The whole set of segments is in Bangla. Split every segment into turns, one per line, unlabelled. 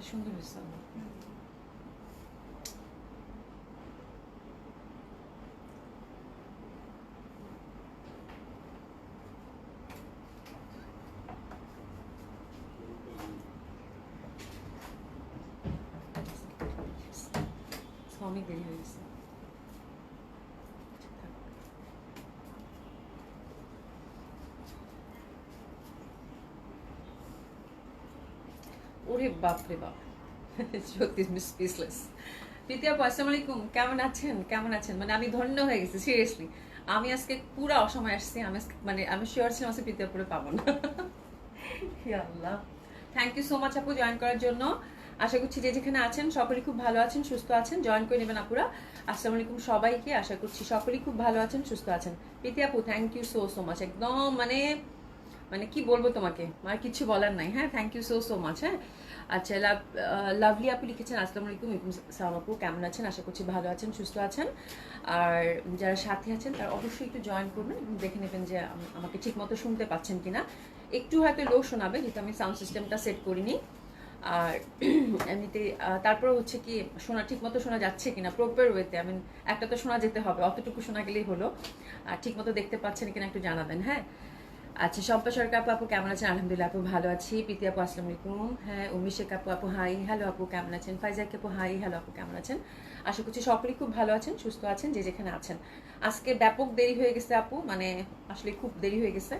সুন্দর হয়েছে। অনেক দেরি হয়ে গেছে। ওরে বাপ রে বাপ, সত্যি স্পিচলেস। প্রীতি আপু আসসালামু আলাইকুম, কেমন আছেন? কেমন আছেন? মানে আমি ধন্য হয়ে গেছি সিরিয়াসলি। আমি আজকে পুরো অসময় আসছি, আমি শিওর ছিলাম আজকে প্রীতি আপুরে পাবো না। হে আল্লাহ, থ্যাংক ইউ সো মাচ আপু জয়েন করার জন্য। আশা করছি যে যেখানে আছেন সকলেই খুব ভালো আছেন, সুস্থ আছেন। জয়েন করে নেবেন আপুরা। আসসালামু আলাইকুম সবাইকে, আশা করছি সকলেই খুব ভালো আছেন, সুস্থ আছেন। প্রীতি আপু thank you so so much, একদম মানে মানে কি বলবো তোমাকে, মানে কিছু বলার নাই। হ্যাঁ, thank you so so much. হ্যাঁ, আচ্ছা, লাভলি আপু লিখেছেন আসসালামু আলাইকুম, সালাম আপু কেমন আছেন? আশা করছি ভালো আছেন, সুস্থ আছেন। আর যারা সাথে আছেন তারা অবশ্যই একটু জয়েন করবেন এবং দেখে নেবেন যে আমাকে ঠিক মতো শুনতে পাচ্ছেন কিনা। একটু হয়তো লো শোনাবে, যেহেতু আমি সাউন্ড সিস্টেমটা সেট করিনি। আর এমনিতে তারপরে হচ্ছে কি শোনা ঠিক মতো শোনা যাচ্ছে কিনা প্রপার ওয়েতে, আমি একটা তো শোনা যেতে হবে, অতটুকু শোনা গেলেই হলো। আর ঠিক মতো দেখতে পাচ্ছেন কিনা একটু জানাবেন। হ্যাঁ, আচ্ছা, শম্পা সরকার আপু কেমন আছেন? আলহামদুলিল্লাহ আপু ভালো আছি। প্রীতি আপু আসসালামু আলাইকুম। হ্যাঁ, উমিশেখ আপু হাই হ্যালো আপু কেমন আছেন? ফাইজাক আপু হাই হ্যালো আপু কেমন আছেন? আশা করছি সকলেই খুব ভালো আছেন, সুস্থ আছেন, যে যেখানে আছেন। আজকে ব্যাপক দেরি হয়ে গেছে আপু, মানে আসলে খুব দেরি হয়ে গেছে।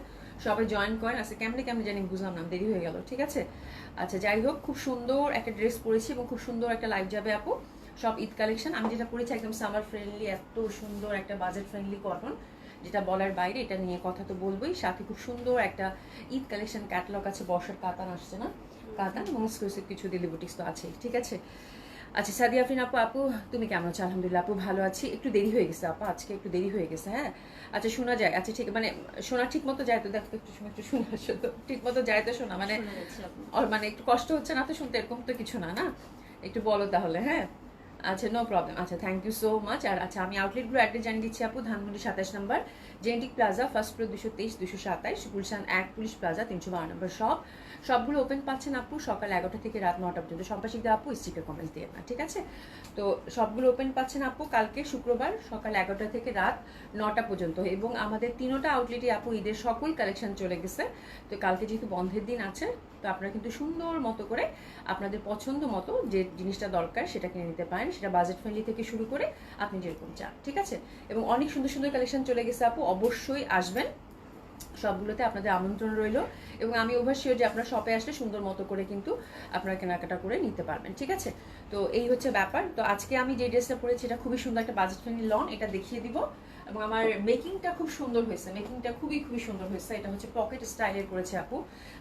সবাই জয়েন করেন। আজকে কেমনে কেমনে জানি বুঝলাম না, দেরি হয়ে গেল। ঠিক আছে, আচ্ছা যাই হোক, খুব সুন্দর একটা ড্রেস পরেছি এবং খুব সুন্দর একটা লাইভ যাবে আপু। সব ঈদ কালেকশন। আমি যেটা পরেছি একদম সামার ফ্রেন্ডলি, এত সুন্দর একটা বাজেট ফ্রেন্ডলি কটন, যেটা বলার বাইরে। এটা নিয়ে কথা তো বলবোই, সাথে খুব সুন্দর একটা ঈদ কালেকশন ক্যাটালগ আছে, বর্ষার কাতান আসছে না, কাতান এবং এক্সক্লুসিভ কিছু দিলি বুটিক্স তো আছেই। ঠিক আছে, আচ্ছা সাদিয়া আফরিন আপু, আপু তুমি কেমন আছো? আলহামদুলিল্লাহ আপু ভালো আছি। একটু দেরি হয়ে গেছে আপা, আজকে একটু দেরি হয়ে গেছে। হ্যাঁ, আচ্ছা শোনা যায়? আচ্ছা ঠিক, মানে শোনা ঠিক মতো যায় তো? দেখো একটু সময় একটু শোনা আসো তো, ঠিক মতো যায় তো শোনা? মানে মানে একটু কষ্ট হচ্ছে না তো শুনতে? এরকম তো কিছু না, না? একটু বলো তাহলে। হ্যাঁ, আচ্ছা নো প্রবলেম। আচ্ছা থ্যাংক ইউ সো মাচ। আর আচ্ছা, আমি আউটলেটগুলো অ্যাড্রেস জানিয়ে দিচ্ছি আপু। ধানমন্ডি 27 নম্বর genetic plaza, first floor 223 227, Gulshan 1 police plaza 312 নম্বর শপ। সবগুলো ওপেন পাচ্ছেন আপু সকাল 11টা থেকে রাত 9টা পর্যন্ত। সম্পাশিক আপু স্টিকার কমেন্টস দিয়ে না, ঠিক আছে? তো সবগুলো ওপেন পাচ্ছেন আপু কালকে শুক্রবার সকাল 11টা থেকে রাত 9টা পর্যন্ত। এবং আমাদের তিনোটা আউটলেটে আপু ঈদের সকল কালেকশন চলে গেছে। তো কালকে যেহেতু বন্ধের দিন আছে, তো আপনারা কিন্তু সুন্দর মতো করে আপনাদের পছন্দ মতো যে জিনিসটা দরকার সেটা কিনে নিতে পারেন। সেটা বাজেট ফ্রেন্ডলি থেকে শুরু করে আপনি যেরকম চান, ঠিক আছে? এবং অনেক সুন্দর সুন্দর কালেকশন চলে গেছে আপু, অবশ্যই আসবেন। সবগুলোতে আপনাদের আমন্ত্রণ রইল। এবং আমি ওভার শিওর যে আপনারা শপে আসলে সুন্দর মতো করে কিন্তু আপনারা কেনাকাটা করে নিতে পারবেন, ঠিক আছে? তো এই হচ্ছে ব্যাপার। তো আজকে আমি যে ড্রেসটা পরেছি এটা খুবই সুন্দর একটা বাজেট ফ্রেন্ডলি লন, এটা দেখিয়ে দিব। এবং আমার মেকিংটা খুব সুন্দর হয়েছে, মেকিংটা খুবই খুবই সুন্দর হয়েছে। এটা হচ্ছে পকেট স্টাইলের করেছে আপু,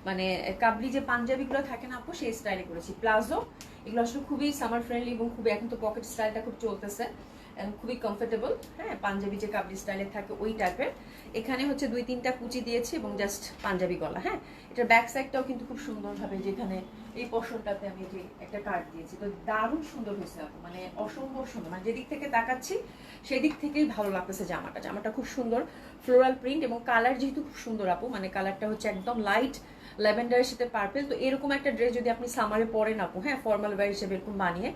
মানে কাবলি যে পাঞ্জাবিগুলো থাকে না আপু, সেই স্টাইলে করেছি। প্লাজো এগুলো আসলে খুবই সামার ফ্রেন্ডলি এবং খুবই, এখন তো পকেট স্টাইলটা খুব চলতেছে, খুবই কমফোর্টেবল। হ্যাঁ, পাঞ্জাবি যে কাবলি স্টাইলের থাকে ওই টাইপের। এখানে হচ্ছে 2-3টা কুচি দিয়েছি এবং জাস্ট পাঞ্জাবি গলা। হ্যাঁ, এটার ব্যাক সাইডটাও কিন্তু খুব সুন্দরভাবে, যেখানে এই পোর্শনটাতে আমি যে একটা কাট দিয়েছি, তো দারুণ সুন্দর হয়েছে আপু, মানে অসম্ভব সুন্দর। মানে যেদিক থেকে তাকাচ্ছি সেদিক থেকেই ভালো লাগতেছে জামাটা। জামাটা খুব সুন্দর ফ্লোরাল প্রিন্ট এবং কালার যেহেতু খুব সুন্দর আপু, মানে কালারটা হচ্ছে একদম লাইট ল্যাভেন্ডারের সাথে পার্পেল। তো এরকম একটা ড্রেস যদি আপনি সামারে পরেন আপু, হ্যাঁ ফর্মাল ওয়্যার হিসেবে এরকম বানিয়ে,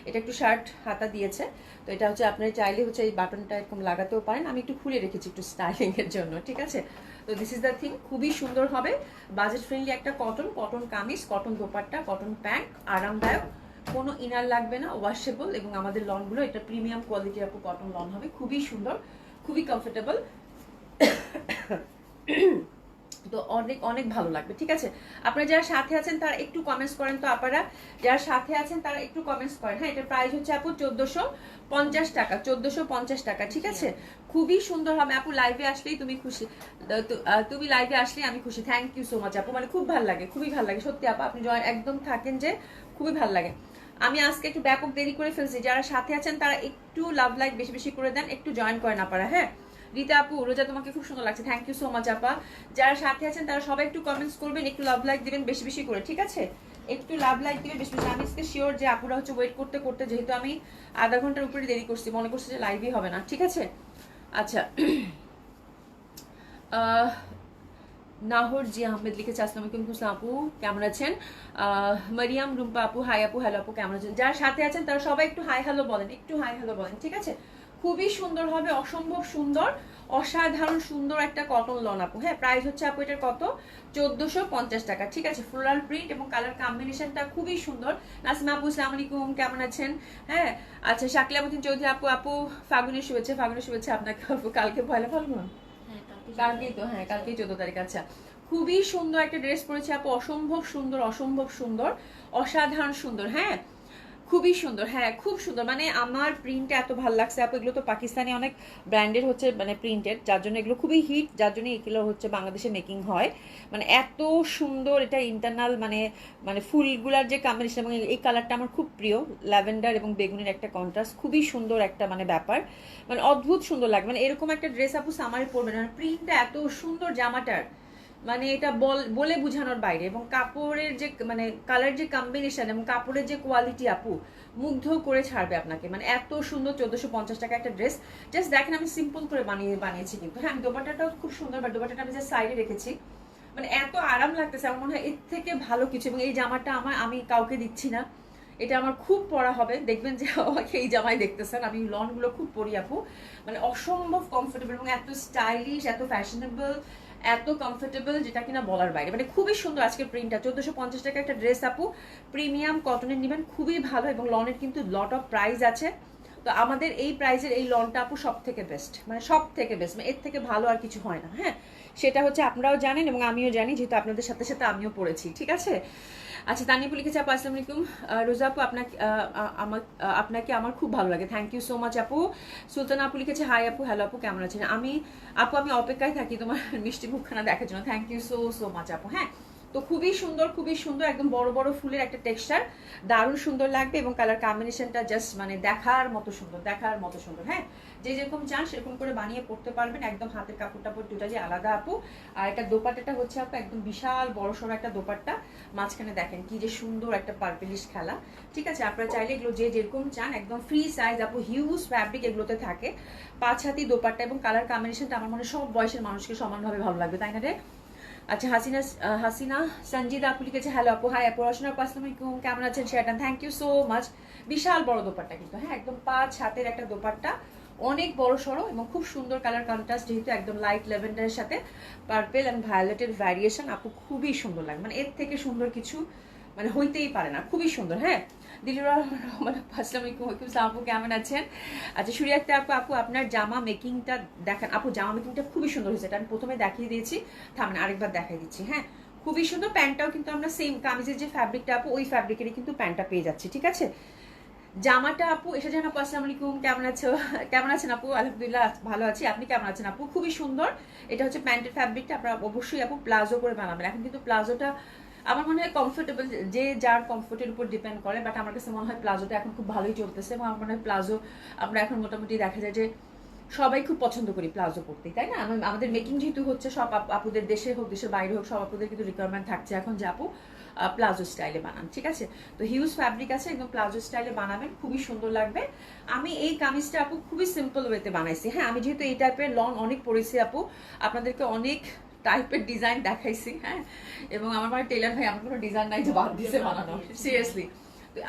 এটা একটু শার্ট হাতা দিয়েছে। তো এটা হচ্ছে আপনি চাইলে হচ্ছে এই বাটনটা এরকম লাগাতেও পারেন, আমি একটু খুলে রেখেছি একটু স্টাইলিং এর জন্য, ঠিক আছে? তো দিস ইজ দ্য থিং, খুবই সুন্দর হবে। বাজেট ফ্রেন্ডলি একটা cotton, cotton kameez, cotton dupatta, cotton pant, আরামদায়ক, কোনো ইনার লাগবে না, ওয়াশেবল। এবং আমাদের লনগুলো এটা প্রিমিয়াম কোয়ালিটির আপু কটন লন হবে, খুবই সুন্দর, খুবই কমফোর্টেবল। তো অনেক অনেক ভালো লাগবে, ঠিক আছে? আপনারা যারা সাথে আছেন তারা একটু কমেন্টস করেন তো আপনারা, যারা সাথে আছেন তারা একটু কমেন্টস করেন। হ্যাঁ, এটার প্রাইস হচ্ছে আপু 1450 টাকা, 1450 টাকা, ঠিক আছে? খুবই সুন্দর হবে আপু, লাইভে আসলেই তুমি খুশি, তুমি লাইভে আসলেই আমি খুশি। থ্যাংক ইউ সো মাচ আপু, মানে খুব ভালো লাগে, খুবই ভালো লাগে সত্যি আপু, আপনি একদম থাকেন যে খুবই ভালো লাগে। আমি আজকে একটু ব্যাপক দেরি করে ফেলছি, যারা সাথে আছেন তারা একটু লাভ লাইক বেশি বেশি করে দেন, একটু জয়েন করেন আপনারা। হ্যাঁ, রীতা আপু, রোজা তোমাকে খুব সুন্দর লাগছে, থ্যাংক ইউ সো মাচ আপা। যারা সাথে আছেন তারা সবাই একটু কমেন্টস করবেন, একটু লাভ লাইক দিবেন বেশি বেশি করে, ঠিক আছে? একটু লাভ লাইক দিবেন বেশি বেশি। আমি আজকে শিওর যে আপুরা হচ্ছে ওয়েট করতে করতে, যেহেতু আমি আধা ঘন্টার উপরে দেরি করছি, মনে করছি যে লাইভই হবে না, ঠিক আছে? আচ্ছা, নাহর জি আহমেদ লিখেছে আসসালামু আলাইকুম হুসনা আপু কেমন আছেন? মারিয়াম রুম্পা আপু হাই আপু হ্যালো আপু কেমন আছেন? যারা সাথে আছেন তারা সবাই একটু হাই হ্যালো বলেন, একটু হাই হ্যালো বলেন, ঠিক আছে? খুবই সুন্দর হবে, অসম্ভব সুন্দর, অসাধারণ সুন্দর একটা কটন লন আপু। হ্যাঁ, প্রাইস হচ্ছে আপু এটার কত? 1450 টাকা, ঠিক আছে? ফ্লোরাল প্রিন্ট এবং কালার কম্বিনেশনটা খুবই সুন্দর। নাসিমা আপু আসসালামু আলাইকুম কেমন আছেন? হ্যাঁ, আচ্ছা শাকিলামুদ্দিন চৌধুরী আপু, আপু ফাগুনের শুভেচ্ছা, ফাগুনের শুভেচ্ছা আপনাকে আপু। কালকে পয়লা ফাল্গুন, কালকেই তো, হ্যাঁ কালকেই 14 তারিখ। আচ্ছা, খুবই সুন্দর একটা ড্রেস পরেছে আপু, অসম্ভব সুন্দর, অসম্ভব সুন্দর, অসাধারণ সুন্দর। হ্যাঁ, খুবই সুন্দর, হ্যাঁ খুব সুন্দর। মানে আমার প্রিন্ট এত ভালো লাগছে আপু। এগুলো তো পাকিস্তানি অনেক ব্র্যান্ডের হচ্ছে মানে প্রিন্টেড, যার জন্য এগুলো খুবই হিট, যার জন্য এগুলো হচ্ছে বাংলাদেশে মেকিং হয়। মানে এত সুন্দর এটা ইন্টারনাল, মানে মানে ফুলগুলার যে কম্বিনেশন এবং এই কালারটা আমার খুব প্রিয়, ল্যাভেন্ডার এবং বেগুনের একটা কন্ট্রাস্ট, খুবই সুন্দর একটা মানে ব্যাপার, মানে অদ্ভুত সুন্দর লাগে। মানে এরকম একটা ড্রেস আপু সামারে পরবেন, মানে প্রিন্টটা এত সুন্দর জামাটার, মানে এটা বলে বোঝানোর বাইরে। এবং কাপড়ের যে মানে কালার যে কম্বিনেশন এবং কাপড়ের যে কোয়ালিটি আপু, মুগ্ধ করে ছাড়বে আপনাকে। মানে এত সুন্দর, 1450 টাকা একটা ড্রেস। জাস্ট দেখেন আমি সিম্পল করে বানিয়েছি কিন্তু। হ্যাঁ, দোপাট্টাটাও খুব সুন্দর, বাট দোপাট্টাটা আমি জাস্ট সাইডে রেখেছি। মানে এত আরাম লাগতেছে, আমার মনে হয় এর থেকে ভালো কিছু। এবং এই জামাটা আমি কাউকে দিচ্ছি না, এটা আমার খুব পরা হবে। দেখবেন যে আমাকে এই জামাই দেখতেছেন, আমি লনগুলো খুব পরি আপু। মানে অসম্ভব কমফোর্টেবল এবং এত স্টাইলিশ, এত ফ্যাশনেবল, এত কমফোর্টেবল, যেটা কিনা বলার বাইরে। মানে খুবই সুন্দর আজকের প্রিন্টটা। 1450 টাকা একটা ড্রেস আপু, প্রিমিয়াম কটনের নেবেন, খুবই ভালো। এবং লনের কিন্তু লট অফ প্রাইস আছে। তো আমাদের এই প্রাইজের এই লনটা আপু সব থেকে বেস্ট, মানে সব থেকে বেস্ট, মানে এর থেকে ভালো আর কিছু হয় না। হ্যাঁ, সেটা হচ্ছে আপনারাও জানেন এবং আমিও জানি, যেহেতু আপনাদের সাথে সাথে আমিও পড়েছি, ঠিক আছে? আচ্ছা, তানিপু লিখেছে আপু আসসালামু আলাইকুম রোজা আপু, আপনাকে আমার খুব ভালো লাগে, থ্যাংক ইউ সো মাচ আপু। সুলতানা আপু লিখেছে হাই আপু হ্যালো আপু কেমন আছেন? আমি অপেক্ষায় থাকি তোমার মিষ্টি মুখখানা দেখার জন্য, thank you so so much আপু। হ্যাঁ, তো খুবই সুন্দর, খুবই সুন্দর, একদম বড় বড় ফুলের একটা টেক্সচার, দারুণ সুন্দর লাগবে। এবং কালার কম্বিনেশনটা জাস্ট মানে দেখার মতো সুন্দর, দেখার মতো সুন্দর। হ্যাঁ, যে যেরকম চান সেরকম করে বানিয়ে পড়তে পারবেন, একদম হাতের কাপড় টাপড় টোটালি আলাদা আপু। আর এটা দোপাট্টাটা হচ্ছে আপু একদম বিশাল বড় সড়ো একটা দোপাট্টা, মাঝখানে দেখেন কি যে সুন্দর একটা পার্পেলিশ খেলা, ঠিক আছে? আপনারা চাইলে এগুলো যে যেরকম চান, একদম ফ্রি সাইজ আপু, হিউজ ফ্যাব্রিক এগুলোতে থাকে, 5 হাতি দোপাট্টা এবং কালার কম্বিনেশনটা আমার মনে হয় সব বয়সের মানুষকে সমানভাবে ভালো লাগবে, তাই না রে? আচ্ছা, হাসিনা সঞ্জিদা আপু লিখেছে হ্যালো আপু হাই আপু, রচনা আপু আসসালামু আলাইকুম কেমন আছেন? শেয়ারটান, থ্যাংক ইউ সো মাচ। বিশাল বড় দোপাট্টা কিন্তু, হ্যাঁ একদম 5 হাতের একটা দোপাট্টা, অনেক বড় সড়ো এবং খুব সুন্দর কালার কন্ট্রাস্ট, যেহেতু একদম লাইট ল্যাভেন্ডারের সাথে পার্পেল এন্ড ভায়োলেটের ভ্যারিয়েশন আপু, খুবই সুন্দর লাগে। মানে এর থেকে সুন্দর কিছু মানে হইতেই পারে না, খুবই সুন্দর। হ্যাঁ, দিলুর রহমান আপু আসসালামু আলাইকুম, ওয়ালাইকুম আসসালাম আপু কেমন আছেন? আচ্ছা, সুরিয়াতে আপু আপনার জামা মেকিংটা দেখান আপু। জামা মেকিংটা খুবই সুন্দর হয়েছে, এটা আমি প্রথমে দেখিয়ে দিয়েছি, থামেন আরেকবার দেখাই দিচ্ছি। হ্যাঁ, খুবই সুন্দর। প্যান্টটাও কিন্তু আমরা সেম কামিজের যে ফ্যাব্রিকটা আপু, ওই ফ্যাব্রিকেরই কিন্তু প্যান্টটা পেয়ে যাচ্ছি, ঠিক আছে? জামাটা আপু এসে জান আপু আসসালামু আলাইকুম কেমন আছো? কেমন আছেন আপু? আলহামদুলিল্লাহ ভালো আছি, আপনি কেমন আছেন আপু? খুবই সুন্দর। এটা হচ্ছে প্যান্টের ফ্যাব্রিকটা, আপনারা অবশ্যই আপু প্লাজো করে বানাবেন। এখন কিন্তু প্লাজোটা আমার মনে হয় কমফোর্টেবল, যে যার কমফোর্টের উপর ডিপেন্ড করে, বাট আমার কাছে মনে হয় প্লাজোটা এখন খুব ভালোই চলতেছে। এবং আমার মনে হয় প্লাজো আমরা এখন মোটামুটি দেখা যায় যে সবাই খুব পছন্দ করি প্লাজো পরতে, তাই না? আমাদের মেকিং যেহেতু হচ্ছে, সব আপুদের দেশে হোক দেশের বাইরে হোক, সব আপুদের কিন্তু রিকোয়ারমেন্ট থাকছে এখন যে আপু প্লাজো স্টাইলে বানান, ঠিক আছে? তো হিউজ ফ্যাব্রিক আছে, একদম প্লাজো স্টাইলে বানাবেন, খুবই সুন্দর লাগবে। আমি এই কামিজটা আপু খুবই সিম্পল ওয়েতে বানাইছি। হ্যাঁ, আমি যেহেতু এই টাইপের লং অনেক পরেছি আপু, আপনাদেরকে অনেক টাইপের ডিজাইন দেখাইছি। হ্যাঁ, এবং আমার মানে টেলার ভাই আমার কোনো ডিজাইন নাই যে বাদ দিছে বানানো, সিরিয়াসলি।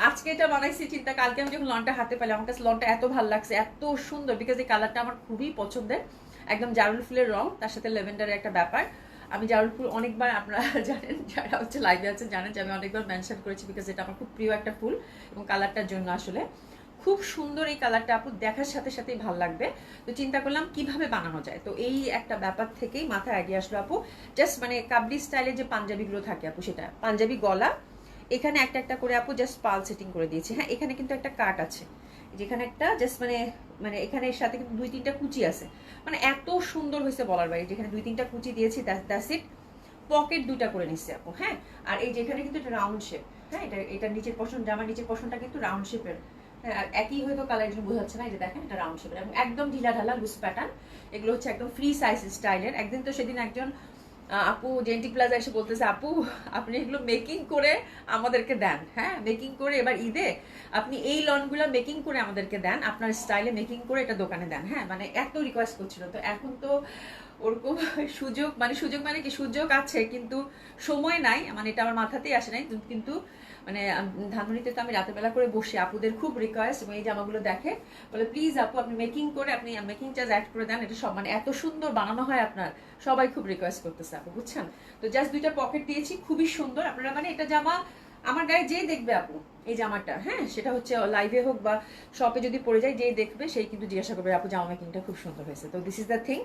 আজকে এটা বানাইছি চিন্তা, কালকে আমি যখন লনটা হাতে পেলাম, আমার কাছে লনটা এত ভালো লাগছে, এত সুন্দর, বিকজ এই কালারটা আমার খুবই পছন্দের। একদম জারুল ফুলের রং, তার সাথে লেভেন্ডারের একটা ব্যাপার। আমি জারুল ফুল অনেকবার, আপনারা জানেন যারা হচ্ছে লাইভে আছেন জানেন যে আমি অনেকবার মেনশন করেছি, বিকজ এটা আমার খুব প্রিয় একটা ফুল এবং কালারটার জন্য আসলে খুব সুন্দর এই কালারটা আপু, দেখার সাথে সাথেই ভালো লাগবে। তো চিন্তা করলাম কিভাবে বানানো যায়, তো এই একটা ব্যাপার থেকেই মাথায় আইডিয়া আসলো আপু। জাস্ট মানে কাবলি স্টাইলে যে পাঞ্জাবিগুলো থাকে আপু, সেটা পাঞ্জাবি গলা, এখানে একটা একটা করে আপু জাস্ট পাল সেটিং করে দিয়েছি। হ্যাঁ, এখানে কিন্তু একটা কাট আছে, যেখানে একটা জাস্ট মানে মানে এখানে এর সাথে কিন্তু 2-3টা কুচি আছে, মানে এত সুন্দর হয়েছে বলার বাইরে। যেখানে 2-3টা কুচি দিয়েছি, দ্যাটস ইট। পকেট 2টা করে নিচ্ছে আপু। হ্যাঁ, আর এই যেখানে কিন্তু একটা রাউন্ড শেপ। হ্যাঁ, এটা নিচের পশন, জামার নিচের পশনটা কিন্তু রাউন্ড শেপের। হ্যাঁ, আর একই হয়তো কালার জন্য বোঝাচ্ছে না, এই যে দেখেন এটা রাউন্ড শেপের এবং একদম ঢিলা ঢালা লুজ প্যাটার্ন। এগুলো হচ্ছে একদম ফ্রি সাইজ স্টাইলের। একদিন তো সেদিন একজন আপু জেন্টিক প্লাজা এসে বলতেছে আপু আপনি এগুলো মেকিং করে আমাদেরকে দেন, হ্যাঁ মেকিং করে এবার ঈদে আপনি এই লনগুলো মেকিং করে আমাদেরকে দেন, আপনার স্টাইলে মেকিং করে এটা দোকানে দেন। হ্যাঁ মানে এত রিকোয়েস্ট করছিল, তো এখন তো ওরকম সুযোগ মানে কি সুযোগ আছে কিন্তু সময় নাই, মানে এটা আমার মাথাতেই আসে নাই। কিন্তু মানে ধানমন্ডিতে তো আমি রাতের বেলা করে বসে, আপুদের খুব রিকোয়েস্ট এবং এই জামাগুলো দেখে বলে প্লিজ আপু আপনি মেকিং করে আপনি মেকিং চার্জ অ্যাড করে দেন, এটা সব মানে এত সুন্দর বানানো হয় আপনার, সবাই খুব রিকোয়েস্ট করতেছে আপু বুঝছেন। তো জাস্ট 2টা পকেট দিয়েছি, খুবই সুন্দর। আপনারা মানে এটা জামা আমার গায়ে যেই দেখবে আপু এই জামাটা, হ্যাঁ সেটা হচ্ছে লাইভে হোক বা শপে যদি পড়ে যায়, যেই দেখবে সেই কিন্তু জিজ্ঞাসা করবে আপু জামা মেকিংটা খুব সুন্দর হয়েছে। তো দিস ইজ দ্য থিং।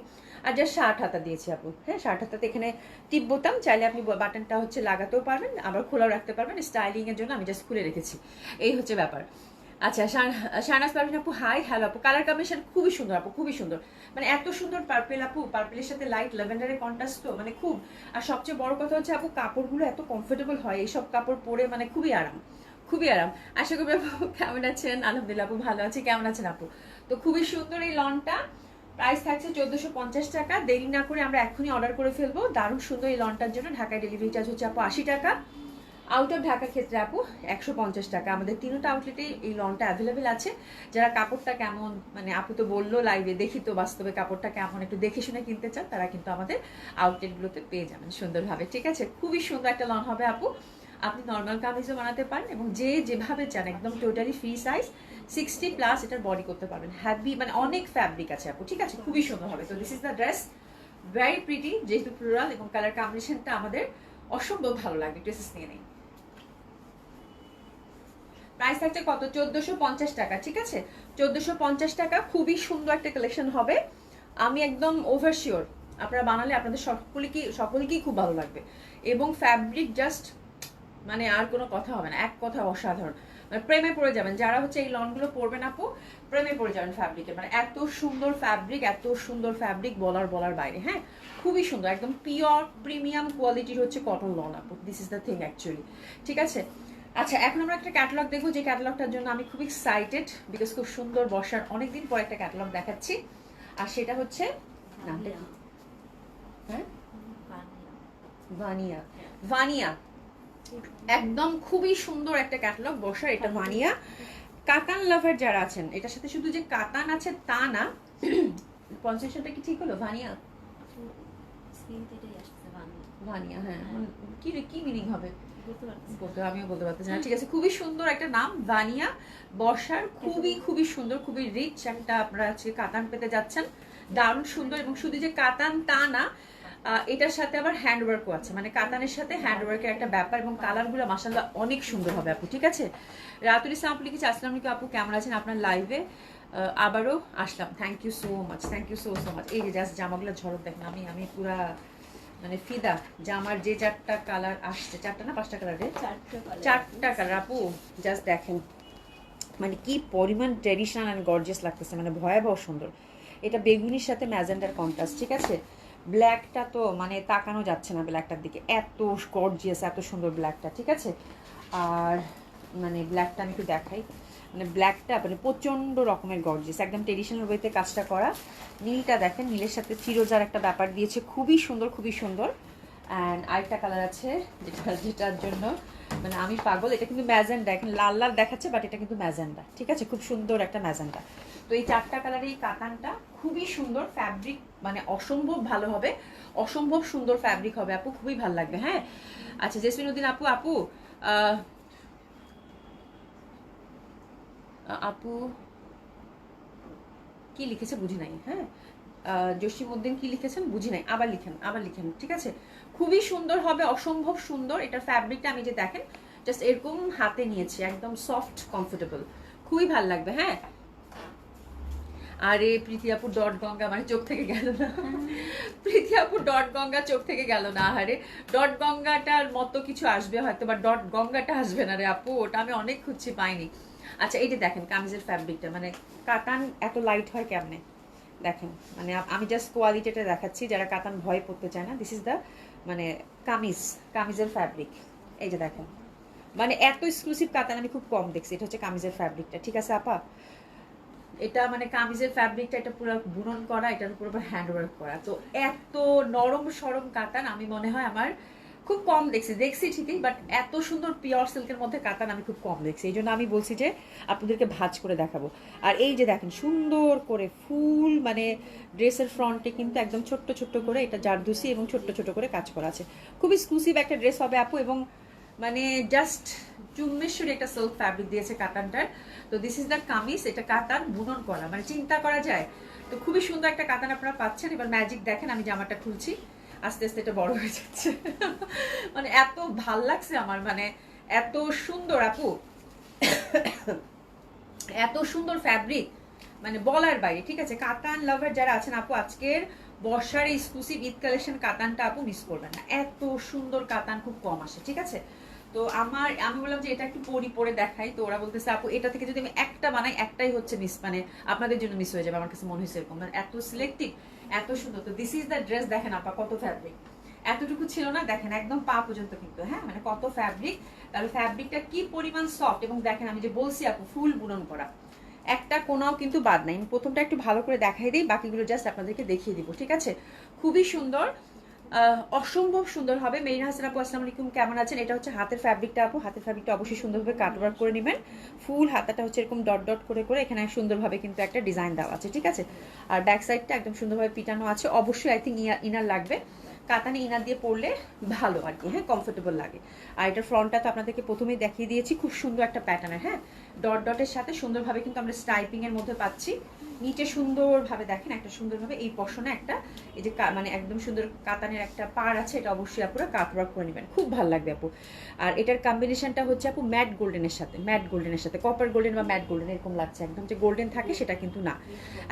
আর জাস্ট শার্ট হাতা দিয়েছি আপু, হ্যাঁ শার্ট হাতাতে এখানে টিপ বোতাম, চাইলে আপনি বাটনটা হচ্ছে লাগাতেও পারবেন আবার খোলাও রাখতে পারবেন, স্টাইলিং এর জন্য আমি জাস্ট খুলে রেখেছি, এই হচ্ছে ব্যাপার। আচ্ছা শাহনাজ পারভিন আপু হাই, হ্যালো আপু, কালার কম্বিনেশন খুবই সুন্দর আপু, খুবই সুন্দর, মানে এত সুন্দর পার্পেল আপু, পার্পেলের সাথে লাইট ল্যাভেন্ডারের কন্ট্রাস্ট, তো মানে খুব। আর সবচেয়ে বড় কথা হচ্ছে আপু কাপড়গুলো এত কমফোর্টেবল হয়, এইসব কাপড় পরে মানে খুবই আরাম, খুবই আরাম। আশা করি আপু কেমন আছেন? আলহামদুলিল্লাহ আপু ভালো আছি, কেমন আছেন আপু? তো খুবই সুন্দর এই লনটা, প্রাইস থাকছে 1450 টাকা। দেরি না করে আমরা এখনই অর্ডার করে ফেলবো, দারুণ সুন্দর এই লনটার জন্য। ঢাকায় ডেলিভারি চার্জ হচ্ছে আপু 80 টাকা, আউট অফ ঢাকার ক্ষেত্রে আপু 150 টাকা। আমাদের 3টা আউটলেটেই এই লনটা অ্যাভেলেবেল আছে। যারা কাপড়টা কেমন, মানে আপু তো বললো লাইভে, দেখি তো বাস্তবে কাপড়টা কেমন, একটু দেখে শুনে কিনতে চান তারা কিন্তু আমাদের আউটলেটগুলোতে পেয়ে যাবেন সুন্দরভাবে, ঠিক আছে। খুবই সুন্দর একটা লন হবে আপু, আপনি নর্মাল কামিজও বানাতে পারেন এবং যে যেভাবে চান একদম টোটালি ফ্রি সাইজ, 60+ এটার বডি করতে পারবেন, হ্যাভি মানে অনেক ফ্যাব্রিক আছে আপু, ঠিক আছে খুবই সুন্দর হবে। তো this is the dress, very pretty, যেহেতু ফ্লোরাল এবং কালার কম্বিনেশনটা আমাদের অসম্ভব ভালো লাগে। ড্রেসেস নিয়ে নেই, প্রাইস থাকছে কত? 1450 টাকা, ঠিক আছে 1450 টাকা। খুবই সুন্দর একটা কালেকশন হবে, আমি একদম ওভার শিওর আপনারা বানালে আপনাদের সকলকেই খুব ভালো লাগবে। এবং ফ্যাব্রিক জাস্ট মানে আর কোনো কথা হবে না, এক কথা অসাধারণ, মানে প্রেমে পড়ে যাবেন যারা হচ্ছে এই লনগুলো পরবেন আপু, প্রেমে পড়ে যাবেন ফ্যাব্রিকে, মানে এত সুন্দর ফ্যাব্রিক, এত সুন্দর ফ্যাব্রিক বলার বাইরে, হ্যাঁ খুবই সুন্দর, একদম পিওর প্রিমিয়াম কোয়ালিটির হচ্ছে কটন লন আপু, this is the thing actually, ঠিক আছে। আচ্ছা এখন আমরা একটা ক্যাটালগ দেখবো, যে ক্যাটালগটার জন্য আমি খুব এক্সাইটেড, বিকজ খুব সুন্দর বর্ষার অনেকদিন পর একটা ক্যাটালগ দেখাচ্ছি, আর সেটা হচ্ছে নামটা কি? হ্যাঁ ভানিয়া, ভানিয়া একদম খুবই সুন্দর একটা ক্যাটালগ বর্ষার, এটা ভানিয়া। কাতান লাভার যারা আছেন, এটার সাথে শুধু যে কাতান আছে তা না, প্রনাউন্সিয়েশনটা কি ঠিক হলো? ভানিয়া, ভানিয়া, হ্যাঁ কি কি মিনিং হবে আমিও বলতে পারতেছি না, ঠিক আছে খুবই সুন্দর একটা নাম ভানিয়া বর্ষার, খুবই সুন্দর, খুবই রিচ একটা, আপনারা আজকে কাতান পেতে যাচ্ছেন, দারুণ সুন্দর। এবং শুধু যে কাতান তা না, এটার সাথে আবার হ্যান্ডওয়ার্কও আছে, মানে কাতানের সাথে হ্যান্ডওয়ার্কের একটা ব্যাপার, এবং কালারগুলো মাশাআল্লাহ অনেক সুন্দর হবে আপু, ঠিক আছে। রাতুল ইসলাম আপু লিখেছে আসসালামু আলাইকুম আপু, কেমন আছেন? আপনার লাইভে আবারও আসলাম, thank you so much, thank you so much. এই যে জাস্ট জামাগুলো ঝড়ক দেখেন, আমি পুরা মানে ফিদা, জামার যে 4টা কালার আসছে, 4টা না 5টা কালার, 4টা কালার আপু, জাস্ট দেখেন মানে কি পরিমাণ ট্রেডিশনাল অ্যান্ড গর্জিয়াস লাগতেছে, মানে ভয়াবহ সুন্দর। এটা বেগুনির সাথে ম্যাজেন্ডার কন্ট্রাস্ট, ঠিক আছে। ব্ল্যাকটা তো মানে তাকানো যাচ্ছে না ব্ল্যাকটার দিকে, এত গর্জিয়াস, এত সুন্দর ব্ল্যাকটা, ঠিক আছে। আর মানে ব্ল্যাকটা আমি একটু দেখাই, মানে ব্ল্যাকটা মানে প্রচণ্ড রকমের গর্জিয়াস, একদম ট্রেডিশনাল ওয়েতে কাজটা করা। নীলটা দেখেন, নীলের সাথে ফিরোজার একটা ব্যাপার দিয়েছে, খুবই সুন্দর, খুবই সুন্দর। অ্যান্ড আরেকটা কালার আছে যেটার জন্য মানে আমি পাগল, এটা কিন্তু ম্যাজেন্ডা, এখন লাল লাল দেখাচ্ছে বাট এটা কিন্তু ম্যাজেন্ডা, ঠিক আছে খুব সুন্দর একটা ম্যাজেন্ডা। তো এই 4টা কালারের এই কাতানটা খুবই সুন্দর, ফ্যাব্রিক মানে অসম্ভব ভালো হবে, অসম্ভব সুন্দর ফ্যাব্রিক হবে আপু, খুবই ভালো লাগবে, হ্যাঁ। আচ্ছা জেসমিন উদ্দিন আপু, আপু কি লিখেছে বুঝি নাই, হ্যাঁ জসিমউদ্দিন কি লিখেছেন বুঝি নাই, আবার লিখেন, ঠিক আছে। খুবই সুন্দর হবে, অসম্ভব সুন্দর। এটার ফ্যাব্রিকটা আমি যে দেখেন জাস্ট এরকম হাতে নিয়েছি, একদম সফট কমফোর্টেবল, খুবই ভালো লাগবে, হ্যাঁ। আরে প্রীতি আপু ডট গঙ্গা মানে চোখ থেকে গেল না, প্রীতি আপু ডট গঙ্গা চোখ থেকে গেল না, আরে ডট গঙ্গাটার মতো কিছু আসবে হয়তো, বা ডট গঙ্গাটা আসবে না রে আপু, ওটা আমি অনেক খুঁজছি পাইনি। আচ্ছা এই যে দেখেন কামিজের ফ্যাব্রিকটা, মানে কাতান এত লাইট হয় কেমনে দেখেন, মানে আমি জাস্ট কোয়ালিটিটা দেখাচ্ছি, যারা কাতান ভয় পড়তে চায় না, দিস ইজ দ্য মানে কামিজের ফ্যাব্রিক, এই যে দেখেন, মানে এত এক্সক্লুসিভ কাতান আমি খুব কম দেখছি, এটা হচ্ছে কামিজের ফ্যাব্রিকটা, ঠিক আছে আপা। এটা মানে কামিজের ফ্যাব্রিকটা এটা পুরো বুনন করা, এটার উপর হ্যান্ড ওয়ার্ক করা। তো এত নরম সরম কাতান আমি মনে হয় আমার খুব কম দেখছি ঠিকই, বাট এত সুন্দর পিওর সিল্কের মধ্যে কাতান আমি খুব কম দেখছি। এই জন্য আমি বলছি যে আপনাদেরকে ভাঁজ করে দেখাবো। আর এই যে দেখেন সুন্দর করে ফুল মানে ড্রেসের ফ্রন্টে কিন্তু একদম ছোট্ট ছোট্ট করে এটা জারদুসি এবং ছোট্ট ছোট করে কাজ করা আছে। খুব এক্সক্লুসিভ একটা ড্রেস হবে আপু, এবং মানে জাস্ট চুম্বেশ্বরী একটা সিল্ক ফ্যাব্রিক দিয়েছে কাতানটার। তো দিস ইজ দ্য কামিজ, এটা কাতান বুনন করা, মানে চিন্তা করা যায়। তো খুবই সুন্দর একটা কাতান আপনারা পাচ্ছেন। এবার ম্যাজিক দেখেন, আমি জামাটা খুলছি, আস্তে আস্তে এটা বড় হয়ে যাচ্ছে। মানে এত ভাল লাগছে আমার, মানে এত সুন্দর আপু, এত সুন্দর ফ্যাব্রিক, মানে বলার বাইরে। ঠিক আছে, কাতান লাভার যারা আছেন আপু, আজকের বর্ষার এক্সক্লুসিভ ঈদ কালেকশন কাতানটা আপু মিস করবেন না। এত সুন্দর কাতান খুব কম আসে। ঠিক আছে, তো আমি বললাম যে এটা একটু পরে দেখাই। তো ওরা বলতেছে আপু এটা থেকে যদি আমি একটা বানাই একটাই হচ্ছে মিস, মানে আপনাদের জন্য মিস হয়ে যাবে। আমার কাছে মনে হয়েছে এরকম, মানে এত সিলেক্টিভ, এত সুন্দর। তো দিস ইজ দ্য ড্রেস, দেখেন আপা কত ফ্যাব্রিক, এতটুকু ছিল না, দেখেন একদম পা পর্যন্ত কিন্তু, হ্যাঁ মানে কত ফ্যাব্রিক। তাহলে ফ্যাব্রিকটা কি পরিমাণ সফট, এবং দেখেন আমি যে বলছি আপু ফুল বুনন করা, একটা কোনাও কিন্তু বাদ নাই। প্রথমটা একটু ভালো করে দেখাই দিই, বাকিগুলো জাস্ট আপনাদেরকে দেখিয়ে দিব। ঠিক আছে, খুবই সুন্দর, অসম্ভব সুন্দর হবে। মেরিন হাসান আপু আসসালামু আলাইকুম, কেমন আছেন? এটা হচ্ছে হাতের ফ্যাব্রিকটা আপু, হাতের ফ্যাব্রিকটা অবশ্যই সুন্দরভাবে কাটওয়ার্ক করে নেবেন। ফুল হাতাটা হচ্ছে এরকম ডট ডট করে করে এখানে সুন্দরভাবে কিন্তু একটা ডিজাইন দেওয়া আছে। ঠিক আছে, আর ব্যাক সাইডটা একদম সুন্দরভাবে পিটানো আছে। অবশ্যই আই থিঙ্ক ইনার লাগবে, কাতানে ইনার দিয়ে পরলে ভালো আর কি, হ্যাঁ কমফোর্টেবল লাগে। আর এটা ফ্রন্টটা তো আপনাদেরকে প্রথমেই দেখিয়ে দিয়েছি, খুব সুন্দর একটা প্যাটার্নের, হ্যাঁ ডট ডটের সাথে সুন্দরভাবে কিন্তু আমরা স্ট্রাইপিং এর মধ্যে পাচ্ছি। নিচে সুন্দরভাবে দেখেন একটা সুন্দরভাবে এই পশনে একটা এই যে মানে একদম সুন্দর কাতানের একটা পাড় আছে, এটা অবশ্যই আপুরা কাটওয়ার্ক করে নেবেন, খুব ভালো লাগবে আপু। আর এটার কম্বিনেশনটা হচ্ছে আপু ম্যাট গোল্ডেনের সাথে কপার গোল্ডেন বা ম্যাট গোল্ডেন এরকম লাগছে, একদম যে গোল্ডেন থাকে সেটা কিন্তু না।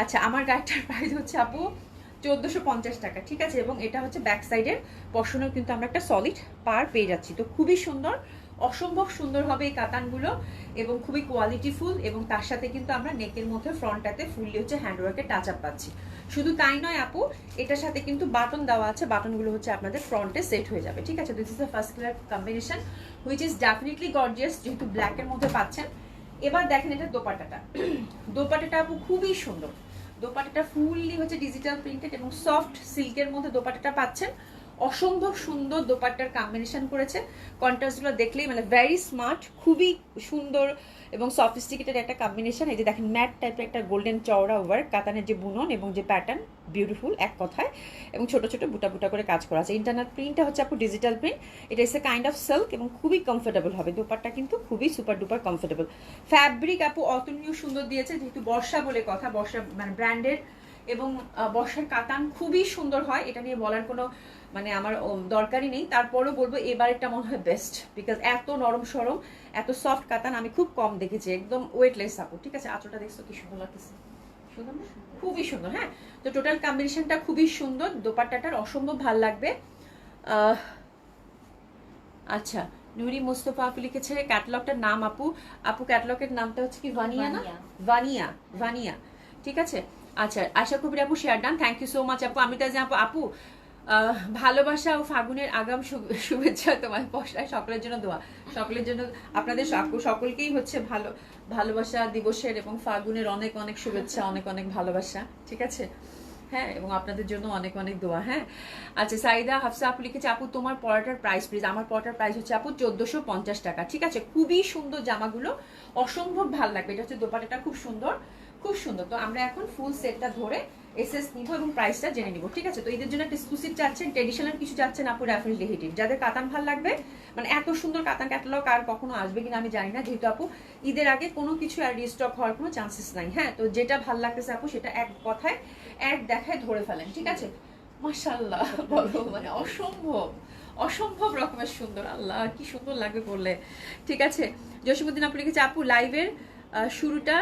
আচ্ছা, আমার গাড়িটার প্রাইস হচ্ছে আপু 1450 টাকা। ঠিক আছে, এবং এটা হচ্ছে ব্যাক সাইডের পশনেও কিন্তু আমরা একটা সলিড পার পেয়ে যাচ্ছি। তো খুবই সুন্দর, অসম্ভব সুন্দর হবে এই কাতানগুলো, এবং খুবই কোয়ালিটিফুল। এবং তার সাথে কিন্তু আমরা নেকের মধ্যে ফ্রন্টটাতে ফুললি হচ্ছে হ্যান্ডওয়ার্কের টাচ আপ পাচ্ছি। শুধু তাই নয় আপু, এটার সাথে কিন্তু বাটন দেওয়া আছে, বাটনগুলো হচ্ছে আপনাদের ফ্রন্টে সেট হয়ে যাবে। ঠিক আছে, this is the first colour combination which is definitely gorgeous, যেহেতু ব্ল্যাকের মধ্যে পাচ্ছেন। এবার দেখেন এটা দোপাট্টাটা, দোপাট্টাটা আপু খুবই সুন্দর। দোপাট্টাটা ফুললি হচ্ছে ডিজিটাল প্রিন্টেড এবং সফট সিল্কের মধ্যে দোপাট্টাটা পাচ্ছেন। অসম্ভব সুন্দর দোপাট্টার কম্বিনেশন করেছে, কন্ট্রাস্টগুলো দেখলেই মানে ভেরি স্মার্ট, খুবই সুন্দর এবং সফিস্টিকেটেড একটা কম্বিনেশন। এই যে দেখেন ম্যাট টাইপের একটা গোল্ডেন চওড়া ওয়ার্ক, কাতানের যে বুনন এবং যে প্যাটার্ন বিউটিফুল এক কথায়, এবং ছোট ছোট বুটা বুটা করে কাজ করা আছে। ইন্টারনাল প্রিন্টটা হচ্ছে আপু ডিজিটাল প্রিন্ট, এটা ইস এ কাইন্ড অফ সিল্ক এবং খুবই কমফোর্টেবল হবে। দোপাট্টা কিন্তু খুবই সুপার ডুপার কমফোর্টেবল। ফ্যাব্রিক আপু অতুলনীয় সুন্দর দিয়েছে, যেহেতু বর্ষা বলে কথা, বর্ষা মানে ব্র্যান্ডের এবং বর্ষার কাতান খুবই সুন্দর হয়, এটা নিয়ে বলার কোনো মানে আমার দরকারই নেই। তারপরেও বলবো এবারেরটা মনে হয় বেস্ট, বিকজ এত নরম সরম এত সফট কাতান আমি খুব কম দেখেছি, একদম ওয়েটলেস আপু। ঠিক আছে, আঁচলটা দেখছো কি সুন্দর লাগতেছে, সুন্দর না? খুবই সুন্দর। হ্যাঁ, তো টোটাল কম্বিনেশনটা খুবই সুন্দর, দোপাট্টাটার অসম্ভব ভাল লাগবে। আচ্ছা, নুরি মুস্তফা আপু লিখেছে ক্যাটালগটার নাম আপু, ক্যাটালগের নামটা হচ্ছে কি ভানিয়া না? ভানিয়া। ঠিক আছে, আচ্ছা আশা কবির আপু share done, thank you so much আপু। আমি তাই আপু আপু ভালোবাসা ও ফাগুনের আগাম শুভেচ্ছা তোমার পশায়, সকলের জন্য দোয়া, সকলের জন্য আপনাদের সকলকেই হচ্ছে ভালোবাসা দিবসের এবং ফাগুনের অনেক অনেক শুভেচ্ছা, অনেক অনেক ভালোবাসা। ঠিক আছে, হ্যাঁ, এবং আপনাদের জন্য অনেক অনেক দোয়া। হ্যাঁ, আচ্ছা সাইদা হাফসা আপু লিখেছে আপু তোমার পরাটার প্রাইস প্লিজ। আমার পরাটার প্রাইস হচ্ছে আপু 1450 টাকা। ঠিক আছে, খুবই সুন্দর জামাগুলো, অসম্ভব ভালো লাগবে। এটা হচ্ছে দোপাট্টাটা খুব সুন্দর, খুব সুন্দর। তো আমরা এখন ফুল সেটটা ধরে এসএস নিব এবং প্রাইসটা জেনে নিব। ঠিক আছে, তো ঈদের জন্য একটা এক্সক্লুসিভ চাচ্ছেন, ট্রেডিশনাল কিছু চাচ্ছেন আপু, ডেফিনেটলি হিট ইট। যাদের কাতান ভালো লাগবে, মানে এত সুন্দর কাতান ক্যাটালগ আর কখনো আসবে কিনা আমি জানি না, যেহেতু আপু ঈদের আগে কোনো কিছু আর রিস্টক হওয়ার কোনো চান্সেস নাই। হ্যাঁ, তো যেটা ভালো লাগতেছে আপু সেটা এক কথায় এক দেখায় ধরে ফেলেন। ঠিক আছে, মাশাআল্লাহ বলো, মানে অসম্ভব রকমের সুন্দর, আল্লাহ কি সুন্দর লাগবে বললে। ঠিক আছে, জসীমউদ্দিন আপু লিখেছে আপু লাইভের শুরুটা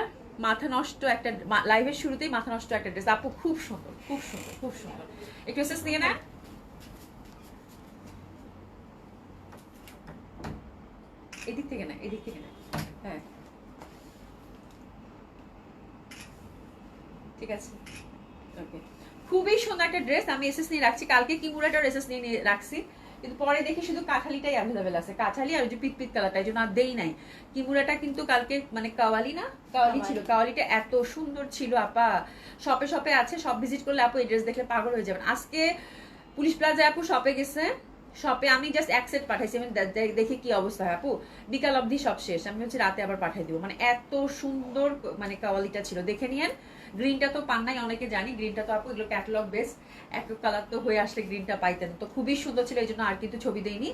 মাথা নষ্ট একটা, লাইভের শুরুতেই মাথা নষ্ট একটা ড্রেস আপু, খুব সুন্দর খুব সুন্দর খুব সুন্দর। একটু এসএস নিয়ে না, এদিক থেকে না, হ্যাঁ ঠিক আছে, ওকে। খুবই সুন্দর একটা ড্রেস, আমি এসএস নিয়ে রাখছি, কালকে কিমুরাটার এসএস নিয়ে রাখছি, কিন্তু পরে দেখি শুধু কাঁঠালিটাই অ্যাভেলেবেল আছে, কাঁঠালি আর ওই যে পিট কালারটা, এই জন্য আর দেই নাই। কিমুরাটা কিন্তু কালকে মানে কাওয়ালি না কাওয়ালি ছিল, কাওয়ালিটা এত সুন্দর ছিল আপা, শপে শপে আছে, সব ভিজিট করলে আপু এই ড্রেস দেখলে পাগল হয়ে যাবেন। আজকে পুলিশ প্লাজা আপু শপে গেছে, শপে আমি জাস্ট এক সেট পাঠাইছি, আমি দেখি কি অবস্থা হয় আপু, বিকাল অবধি সব শেষ, আমি হচ্ছে রাতে আবার পাঠাই দিব। মানে এত সুন্দর মানে কাওয়ালিটা ছিল, দেখে নিয়েন। গ্রিনটা তো পান নাই, অনেকে জানি গ্রিনটা তো আপু এগুলো ক্যাটালগ বেস, এক কালার তো হয়ে আসলে গ্রিনটা পাইতেন, তো খুবই সুন্দর ছিল, এই জন্য আর কিন্তু ছবি দেইনি।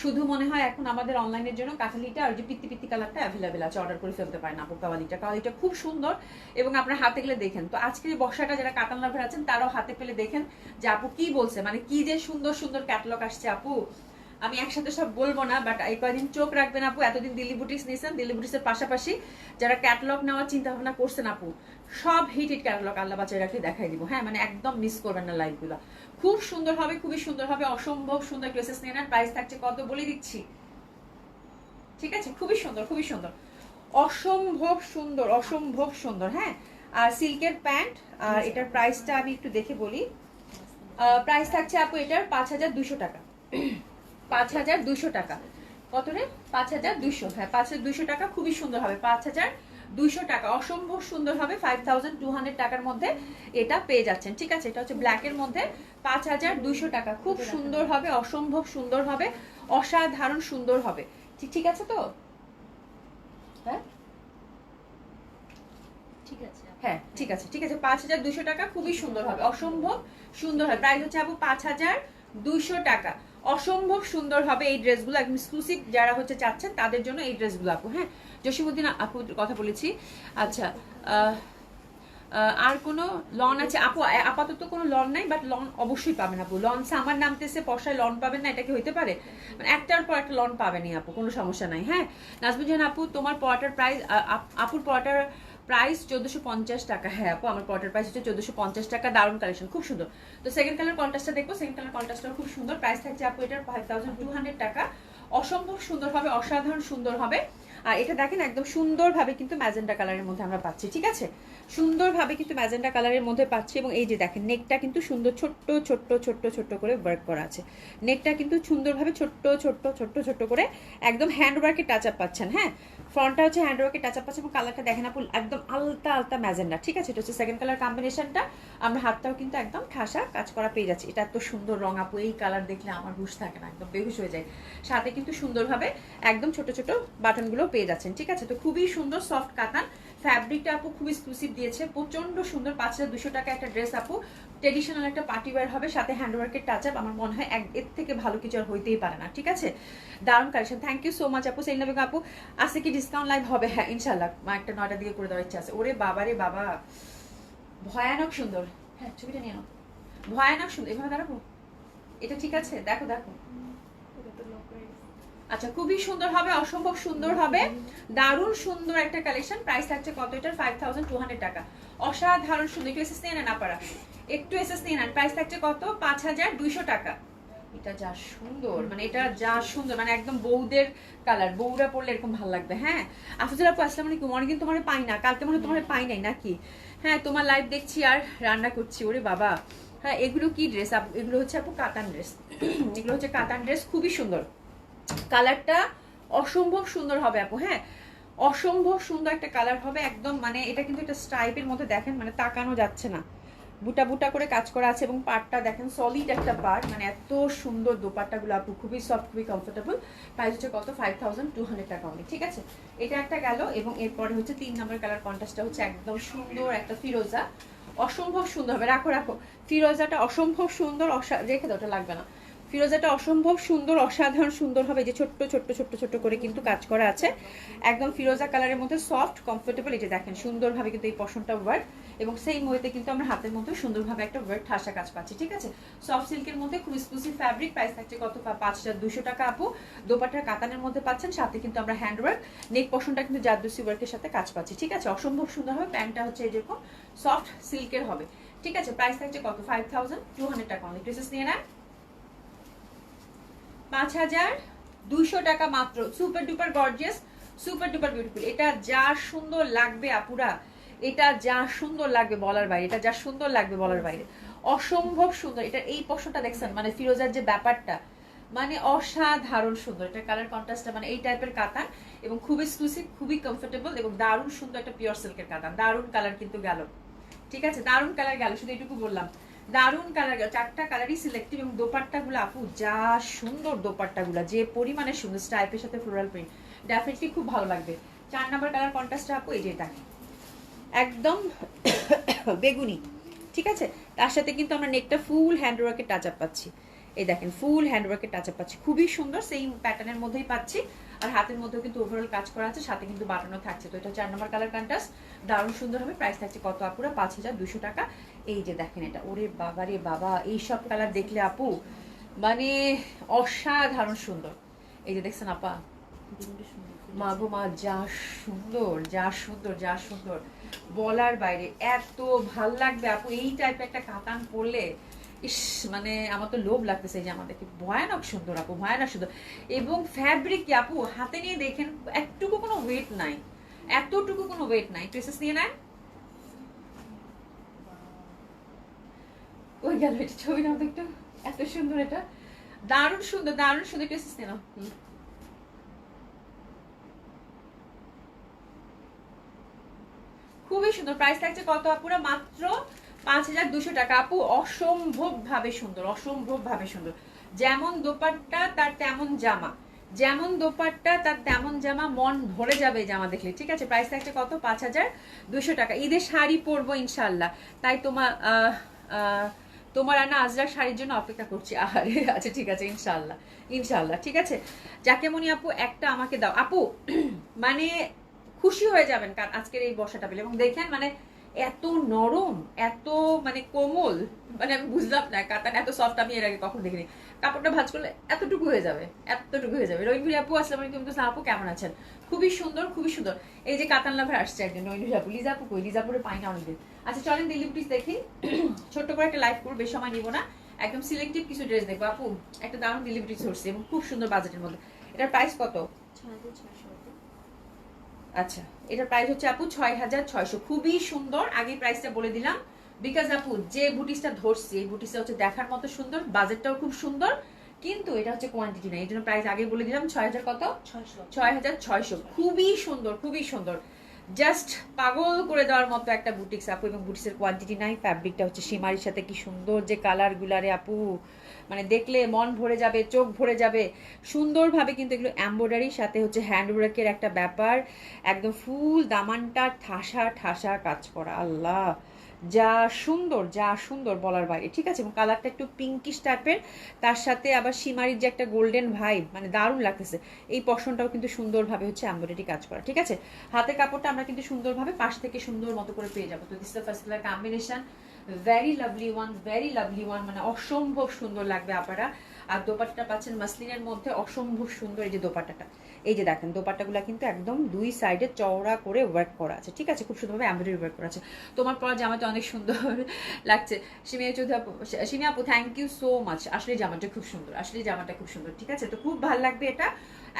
শুধু মনে হয় এখন আমাদের অনলাইনের জন্য কাঠালিটা আর যে পিত্তি কালারটা অ্যাভেলেবেল আছে, অর্ডার করে ফেলতে পারেন আপু। কাওয়ালিটা খুব সুন্দর এবং আপনার হাতে গেলে দেখেন। তো আজকের এই বর্ষাটা যারা কাতান লাভার আছেন তারাও হাতে পেলে দেখেন যে আপু কি বলছে, মানে কি যে সুন্দর সুন্দর ক্যাটালগ আসছে আপু। আমি একসাথে সব বলবো না, বাট এই কয়দিন চোখ রাখবেন আপু। এতদিন দিল্লি বুটিক্স নিয়েছেন, দিল্লি বুটিক্সের পাশাপাশি যারা ক্যাটালগ নেওয়ার চিন্তা ভাবনা করছেন আপু, সব হিট ক্যাটালগ আল্লাহ বাঁচায় রাখলে দেখাই দিব। হ্যাঁ, মানে একদম মিস করবেন না লাইভগুলো, খুব সুন্দর হবে, খুবই সুন্দর হবে, অসম্ভব সুন্দর ড্রেসেস নিয়ে নেন। প্রাইস থাকছে কত বলে দিচ্ছি, ঠিক আছে? খুবই সুন্দর, খুবই সুন্দর, অসম্ভব সুন্দর, অসম্ভব সুন্দর। হ্যাঁ, আর সিল্কের প্যান্ট, আর এটার প্রাইসটা আমি একটু দেখে বলি। প্রাইস থাকছে আপু এটার 5200 টাকা, 5200 টাকা। কত রে? 5200, হ্যাঁ 5200 টাকা, খুবই সুন্দর হবে, 5200 টাকা, অসম্ভব সুন্দর হবে। 5200 টাকার মধ্যে এটা পেয়ে যাচ্ছেন, ঠিক আছে? এটা হচ্ছে ব্ল্যাকের মধ্যে 5200 টাকা, খুব সুন্দর হবে, অসম্ভব সুন্দর হবে, অসাধারণ সুন্দর হবে। ঠিক আছে তো? হ্যাঁ ঠিক আছে, হ্যাঁ ঠিক আছে, ঠিক আছে। 5200 টাকা, খুবই সুন্দর হবে, অসম্ভব সুন্দর হবে। প্রাইস হচ্ছে আপু 5200 টাকা, অসম্ভব সুন্দর হবে এই ড্রেসগুলো, একদম এক্সক্লুসিভ যারা হচ্ছে চাচ্ছেন তাদের জন্য এই ড্রেসগুলো আপু। হ্যাঁ, জসিমউদ্দিন আপুর কথা বলেছি। আচ্ছা, আর কোনো লন আছে আপু? আপাতত কোনো লন নাই, বাট লন অবশ্যই পাবেন আপু। লন সামার নামতেছে, বর্ষায় লন পাবেন না, এটা কি হইতে পারে? মানে একটার পর একটা লন পাবেনই আপু, কোনো সমস্যা নাই। হ্যাঁ, নাজমুল জাহান আপু, তোমার পরাটার প্রাইস, আপুর পরাটার প্রাইস 1450 টাকা। হ্যাঁ আপু, আমার পরাটার প্রাইস হচ্ছে 1450 টাকা, দারুণ কালেকশন, খুব সুন্দর। তো সেকেন্ড কালার কন্ট্রাস্টটা দেখবো, সেকেন্ড কালার কন্ট্রাস্টটা খুব সুন্দর। প্রাইস থাকছে আপু এটার 5200 টাকা, অসম্ভব সুন্দর হবে, অসাধারণ সুন্দর হবে। আর এটা দেখেন একদম সুন্দরভাবে কিন্তু ম্যাজেন্ডা কালারের মধ্যে আমরা পাচ্ছি, ঠিক আছে? সুন্দরভাবে কিন্তু ম্যাজেন্ডা কালারের মধ্যে পাচ্ছি। এবং এই যে দেখেন নেকটা কিন্তু সুন্দর ছোট্ট ছোট্ট ছোট্ট ছোট্ট করে ওয়ার্ক করা আছে, নেকটা কিন্তু সুন্দরভাবে ছোট্ট ছোট্ট ছোট্ট ছোট্ট করে একদম হ্যান্ড ওয়ার্কের টাচ আপ পাচ্ছেন। হ্যাঁ, ফ্রন্টটা হচ্ছে হ্যান্ড ওয়ার্কের টাচ আপ পাচ্ছেন এবং কালারটা দেখেন আপু একদম আলতা আলতা ম্যাজেন্ডা, ঠিক আছে? এটা হচ্ছে সেকেন্ড কালার কম্বিনেশনটা। আমরা হাতটাও কিন্তু একদম ঠাসা কাজ করা পেয়ে যাচ্ছি। এটা এত সুন্দর রং আপু, এই কালার দেখলে আমার হুঁশ থাকে না, একদম বেহুশ হয়ে যায়। সাথে কিন্তু সুন্দরভাবে একদম ছোট ছোট বাটনগুলো পেয়ে যাচ্ছেন, ঠিক আছে? তো খুবই সুন্দর সফট কাতান ফ্যাব্রিকটা আপু, খুব এক্সক্লুসিভ দিয়েছে, প্রচন্ড সুন্দর। 5200 টাকা একটা ড্রেস আপু, ট্রেডিশনাল একটা পার্টি ওয়্যার হবে, সাথে হ্যান্ডওয়ার্কের টাচ আপ। আমার মনে হয় এর থেকে ভালো কিছু আর হইতেই পারে না, ঠিক আছে? দারুণ collection, thank you so much আপু। সেলিনা বেগম আপু, আজকে কি ডিসকাউন্ট লাইভ হবে? হ্যাঁ ইনশাল্লাহ, একটা 9টার দিকে করে দেওয়ার ইচ্ছা আছে। ওরে বাবা রে বাবা, ভয়ানক সুন্দর। হ্যাঁ ছবিটা নিয়ে নাও, ভয়ানক সুন্দর। এভাবে দাঁড়াবো, এটা ঠিক আছে? দেখো দেখো, আচ্ছা খুবই সুন্দর হবে, অসম্ভব সুন্দর হবে, দারুণ সুন্দর একটা কালেকশন। প্রাইস থাকছে কত এটার? 5200 টাকা, অসাধারণ সুন্দর। একটু এসএস নিয়ে নেন আপনারা, একটু এসএস নিয়ে নেন। প্রাইস থাকছে কত? 5200 টাকা। এটা যা সুন্দর, মানে এটা যা সুন্দর, মানে একদম বউদের কালার, বউরা পরলে এরকম ভালো লাগবে। হ্যাঁ, আফজল আপু আসসালামু আলাইকুম। অনেকদিন তোমার পাই না, কালকে মনে তোমার পাই নাই নাকি? হ্যাঁ, তোমার লাইভ দেখছি আর রান্না করছি। ওরে বাবা, হ্যাঁ এগুলো কি ড্রেস আপু? এগুলো হচ্ছে আপু কাতান ড্রেস, এগুলো হচ্ছে কাতান ড্রেস, খুবই সুন্দর। কালারটা অসম্ভব সুন্দর হবে আপু। হ্যাঁ, অসম্ভব সুন্দর একটা কালার হবে একদম, মানে এটা কিন্তু একটা স্ট্রাইপের মধ্যে দেখেন, মানে তাকানো যাচ্ছে না, বুটা বুটা করে কাজ করা আছে এবং পার্টটা দেখেন সলিড একটা পার্ট, মানে এত সুন্দর দোপাট্টাগুলো আপু, খুবই সফট, খুবই কমফোর্টেবল। প্রাইস হচ্ছে কত? 5200 টাকা অনেক, ঠিক আছে? এটা একটা গেল। এবং এরপরে হচ্ছে 3 নম্বর কালার কন্ট্রাস্টটা হচ্ছে একদম সুন্দর একটা ফিরোজা, অসম্ভব সুন্দর হবে। রাখো রাখো, ফিরোজাটা অসম্ভব সুন্দর, রেখে দাও, ওটা লাগবে না। ফিরোজাটা অসম্ভব সুন্দর, অসাধারণ সুন্দর হবে। যে ছোট্ট ছোট্ট ছোট্ট ছোট্ট করে কিন্তু কাজ করা আছে, একদম ফিরোজা কালারের মধ্যে সফট কমফোর্টেবল। এটা দেখেন সুন্দরভাবে কিন্তু এই পশনটা ওয়ার্ক, এবং সেই মধ্যে কিন্তু আমরা হাতের মধ্যে সুন্দরভাবে একটা ওয়ার্ক ঠাসা কাজ পাচ্ছি, ঠিক আছে? সফট সিল্কের মধ্যে খুব এক্সক্লুসিভ ফ্যাব্রিক। প্রাইস থাকছে কত? 5200 টাকা আপু। দোপাট্টার কাতানের মধ্যে পাচ্ছেন, সাথে কিন্তু আমরা হ্যান্ড ওয়ার্ক, নেক পশনটা কিন্তু জারদোসি ওয়ার্কের সাথে কাজ পাচ্ছি, ঠিক আছে? অসম্ভব সুন্দর হবে। প্যান্টটা হচ্ছে এরকম সফট সিল্কের হবে, ঠিক আছে? প্রাইস থাকছে কত? 5200 টাকা অনলি। ড্রেসেস নিয়ে নেন, 5200 টাকা মাত্র। Super duper gorgeous, super duper beautiful. এটা যা সুন্দর লাগবে আপুরা, এটা যা সুন্দর লাগবে বলার বাইরে, এটা যা সুন্দর লাগবে বলার বাইরে, অসম্ভব সুন্দর। এটা এই পশনটা দেখছেন, মানে ফিরোজার যে ব্যাপারটা, মানে অসাধারণ সুন্দর এটা কালার কন্ট্রাস্টটা, মানে এই টাইপের কাতান এবং খুব এক্সক্লুসিভ, খুবই কমফোর্টেবল এবং দারুণ সুন্দর একটা পিওর সিল্কের কাতান। দারুণ কালার কিন্তু গেল, ঠিক আছে, দারুণ কালার গেল, শুধু এটুকু বললাম, দারুণ কালার গেল। চারটা কালারই সিলেক্টিভ এবং দোপাট্টাগুলো আপু যা সুন্দর, দোপাট্টাগুলো যে পরিমাণে সুন্দর, স্ট্রাইপের সাথে ফ্লোরাল প্রিন্ট, ডেফিনেটলি খুব ভালো লাগবে। 4 নাম্বার কালার কন্ট্রাস্টটা আপু এই যে এটা একদম বেগুনি, ঠিক আছে। তার সাথে কিন্তু আমরা নেকটা ফুল হ্যান্ডওয়ার্কের টাচ আপ পাচ্ছি, এই দেখেন ফুল হ্যান্ডওয়ার্কের টাচ আপ পাচ্ছি, খুবই সুন্দর, সেম প্যাটার্নের মধ্যেই পাচ্ছি। আর হাতের মধ্যেও কিন্তু ওভারঅল কাজ করা আছে, সাথে কিন্তু বাটানো থাকছে। তো এটা 4 নম্বর কালার কন্ট্রাস্ট, দারুণ সুন্দর হবে। প্রাইস থাকছে কত আপুরা? 5200 টাকা। এই যে দেখেন এটা, ওরে বাবা রে বাবা, এইসব কালার দেখলে আপু মানে অসাধারণ সুন্দর। এই যে দেখছেন আপা, মা গো মা, যা সুন্দর, যা সুন্দর, যা সুন্দর, বলার বাইরে। এত ভাল লাগবে আপু এই টাইপের একটা কাতান পরলে, ইস মানে আমার তো লোভ লাগতেছে। এই যে আমাদেরকে ভয়ানক সুন্দর আপু, ভয়ানক সুন্দর। এবং ফ্যাব্রিক কি আপু হাতে নিয়ে দেখেন, একটুকু কোনো ওয়েট নাই, এতটুকু কোনো ওয়েট নাই। ট্রেসেস নিয়ে নেন, ওই গেল এটা, ছবি নাও তো একটু, এত সুন্দর এটা, দারুণ সুন্দর, দারুণ সুন্দর। ট্রেসেস নিয়ে নাও। খুবই সুন্দর। প্রাইস থাকছে কত আপুরা? মাত্র 5200 টাকা আপু। অসম্ভব ভাবে সুন্দর, অসম্ভব ভাবে সুন্দর। যেমন দোপাট্টা তার তেমন জামা, যেমন দোপাট্টা তার তেমন জামা, মন ভরে যাবে জামা দেখলে, ঠিক আছে। প্রাইস থাকছে কত? 5200 টাকা। ঈদের শাড়ি পরবো ইনশাল্লাহ, তাই তোমার আনা আজরাক শাড়ির জন্য অপেক্ষা করছি। আরে আচ্ছা ঠিক আছে, ইনশাল্লাহ ইনশাল্লাহ, ঠিক আছে। যাকে মনি আপু একটা আমাকে দাও আপু, মানে খুশি হয়ে যাবেন কারণ আজকের এই বর্ষাটা পেলে। এবং দেখেন মানে এত নরম, এত মানে কোমল, মানে আমি বুঝলাম না কাতান এত সফট আমি এর আগে কখন দেখিনি। কাপড়টা ভাঁজ করলে এতটুকু হয়ে যাবে, এতটুকু হয়ে যাবে। রইনভুরি আপু আসসালামু আলাইকুম, আপু কেমন আছেন? খুবই সুন্দর, খুবই সুন্দর। এই যে কাতান লাভার আসছে একজন, রইনভুরি আপু। লিজা আপু কই? লিজাপুরে পাই না অনেকদিন। আচ্ছা চলেন দিল্লি বুটিক দেখি, ছোট্ট করে একটা লাইভ করবো, বেশ সময় নিব না, একদম সিলেক্টিভ কিছু ড্রেস দেখবো আপু। একটা দারুণ দিল্লি বুটিক ধরছি এবং খুব সুন্দর বাজেটের মধ্যে। এটার প্রাইস কত? আচ্ছা এটার প্রাইস হচ্ছে আপু 6600। খুবই সুন্দর, আগে প্রাইসটা বলে দিলাম বিকজ আপু যে বুটিসটা ধরছি এই বুটিসটা হচ্ছে দেখার মতো সুন্দর, বাজেটটাও খুব সুন্দর, কিন্তু এটা হচ্ছে কোয়ান্টিটি না, এই জন্য প্রাইস আগে বলে দিলাম 6000 কত? 6600। খুবই সুন্দর, খুবই সুন্দর, জাস্ট পাগল করে দেওয়ার মতো একটা বুটিক্স আপু। এবং বুটিক্সের কোয়ান্টিটি নাই, ফ্যাব্রিকটা হচ্ছে সীমারির সাথে কি সুন্দর যে কালার গুলারে আপু, মানে দেখলে মন ভরে যাবে, চোখ ভরে যাবে সুন্দরভাবে। কিন্তু এগুলো এমব্রয়ডারির সাথে হচ্ছে হ্যান্ডওয়ার্কের একটা ব্যাপার, একদম ফুল দামানটা ঠাসা ঠাসা কাজ করা, আল্লাহ যা সুন্দর, যা সুন্দর বলার বাইরে, ঠিক আছে। এবং কালারটা একটু পিঙ্কিশ টাইপের, তার সাথে আবার সীমারির যে একটা গোল্ডেন ভাইব, মানে দারুণ লাগতেছে। এই পশনটাও কিন্তু সুন্দরভাবে হচ্ছে এমব্রয়ডারি কাজ করা, ঠিক আছে। হাতের কাপড়টা আমরা কিন্তু সুন্দরভাবে পাশ থেকে সুন্দর মতো করে পেয়ে যাবো। তো this the first colour combination, very lovely one, very lovely one, মানে অসম্ভব সুন্দর লাগবে আপনারা। আর দোপাট্টাটা পাচ্ছেন মাসলিনের মধ্যে, অসম্ভব সুন্দর। এই যে দোপাট্টাটা, এই যে দেখেন দোপাট্টাগুলো কিন্তু একদম দুই সাইডে চওড়া করে ওয়ার্ক করা আছে, ঠিক আছে, খুব সুন্দরভাবে এমব্রয়ডারি ওয়ার্ক করা আছে। তোমার পরা জামাটা অনেক সুন্দর লাগছে। সিমিয়া চৌধুরী আপু, সিমিয়া আপু থ্যাংক ইউ সো মাচ। আসলে জামাটা খুব সুন্দর, আসলে জামাটা খুব সুন্দর, ঠিক আছে। তো খুব ভালো লাগবে এটা,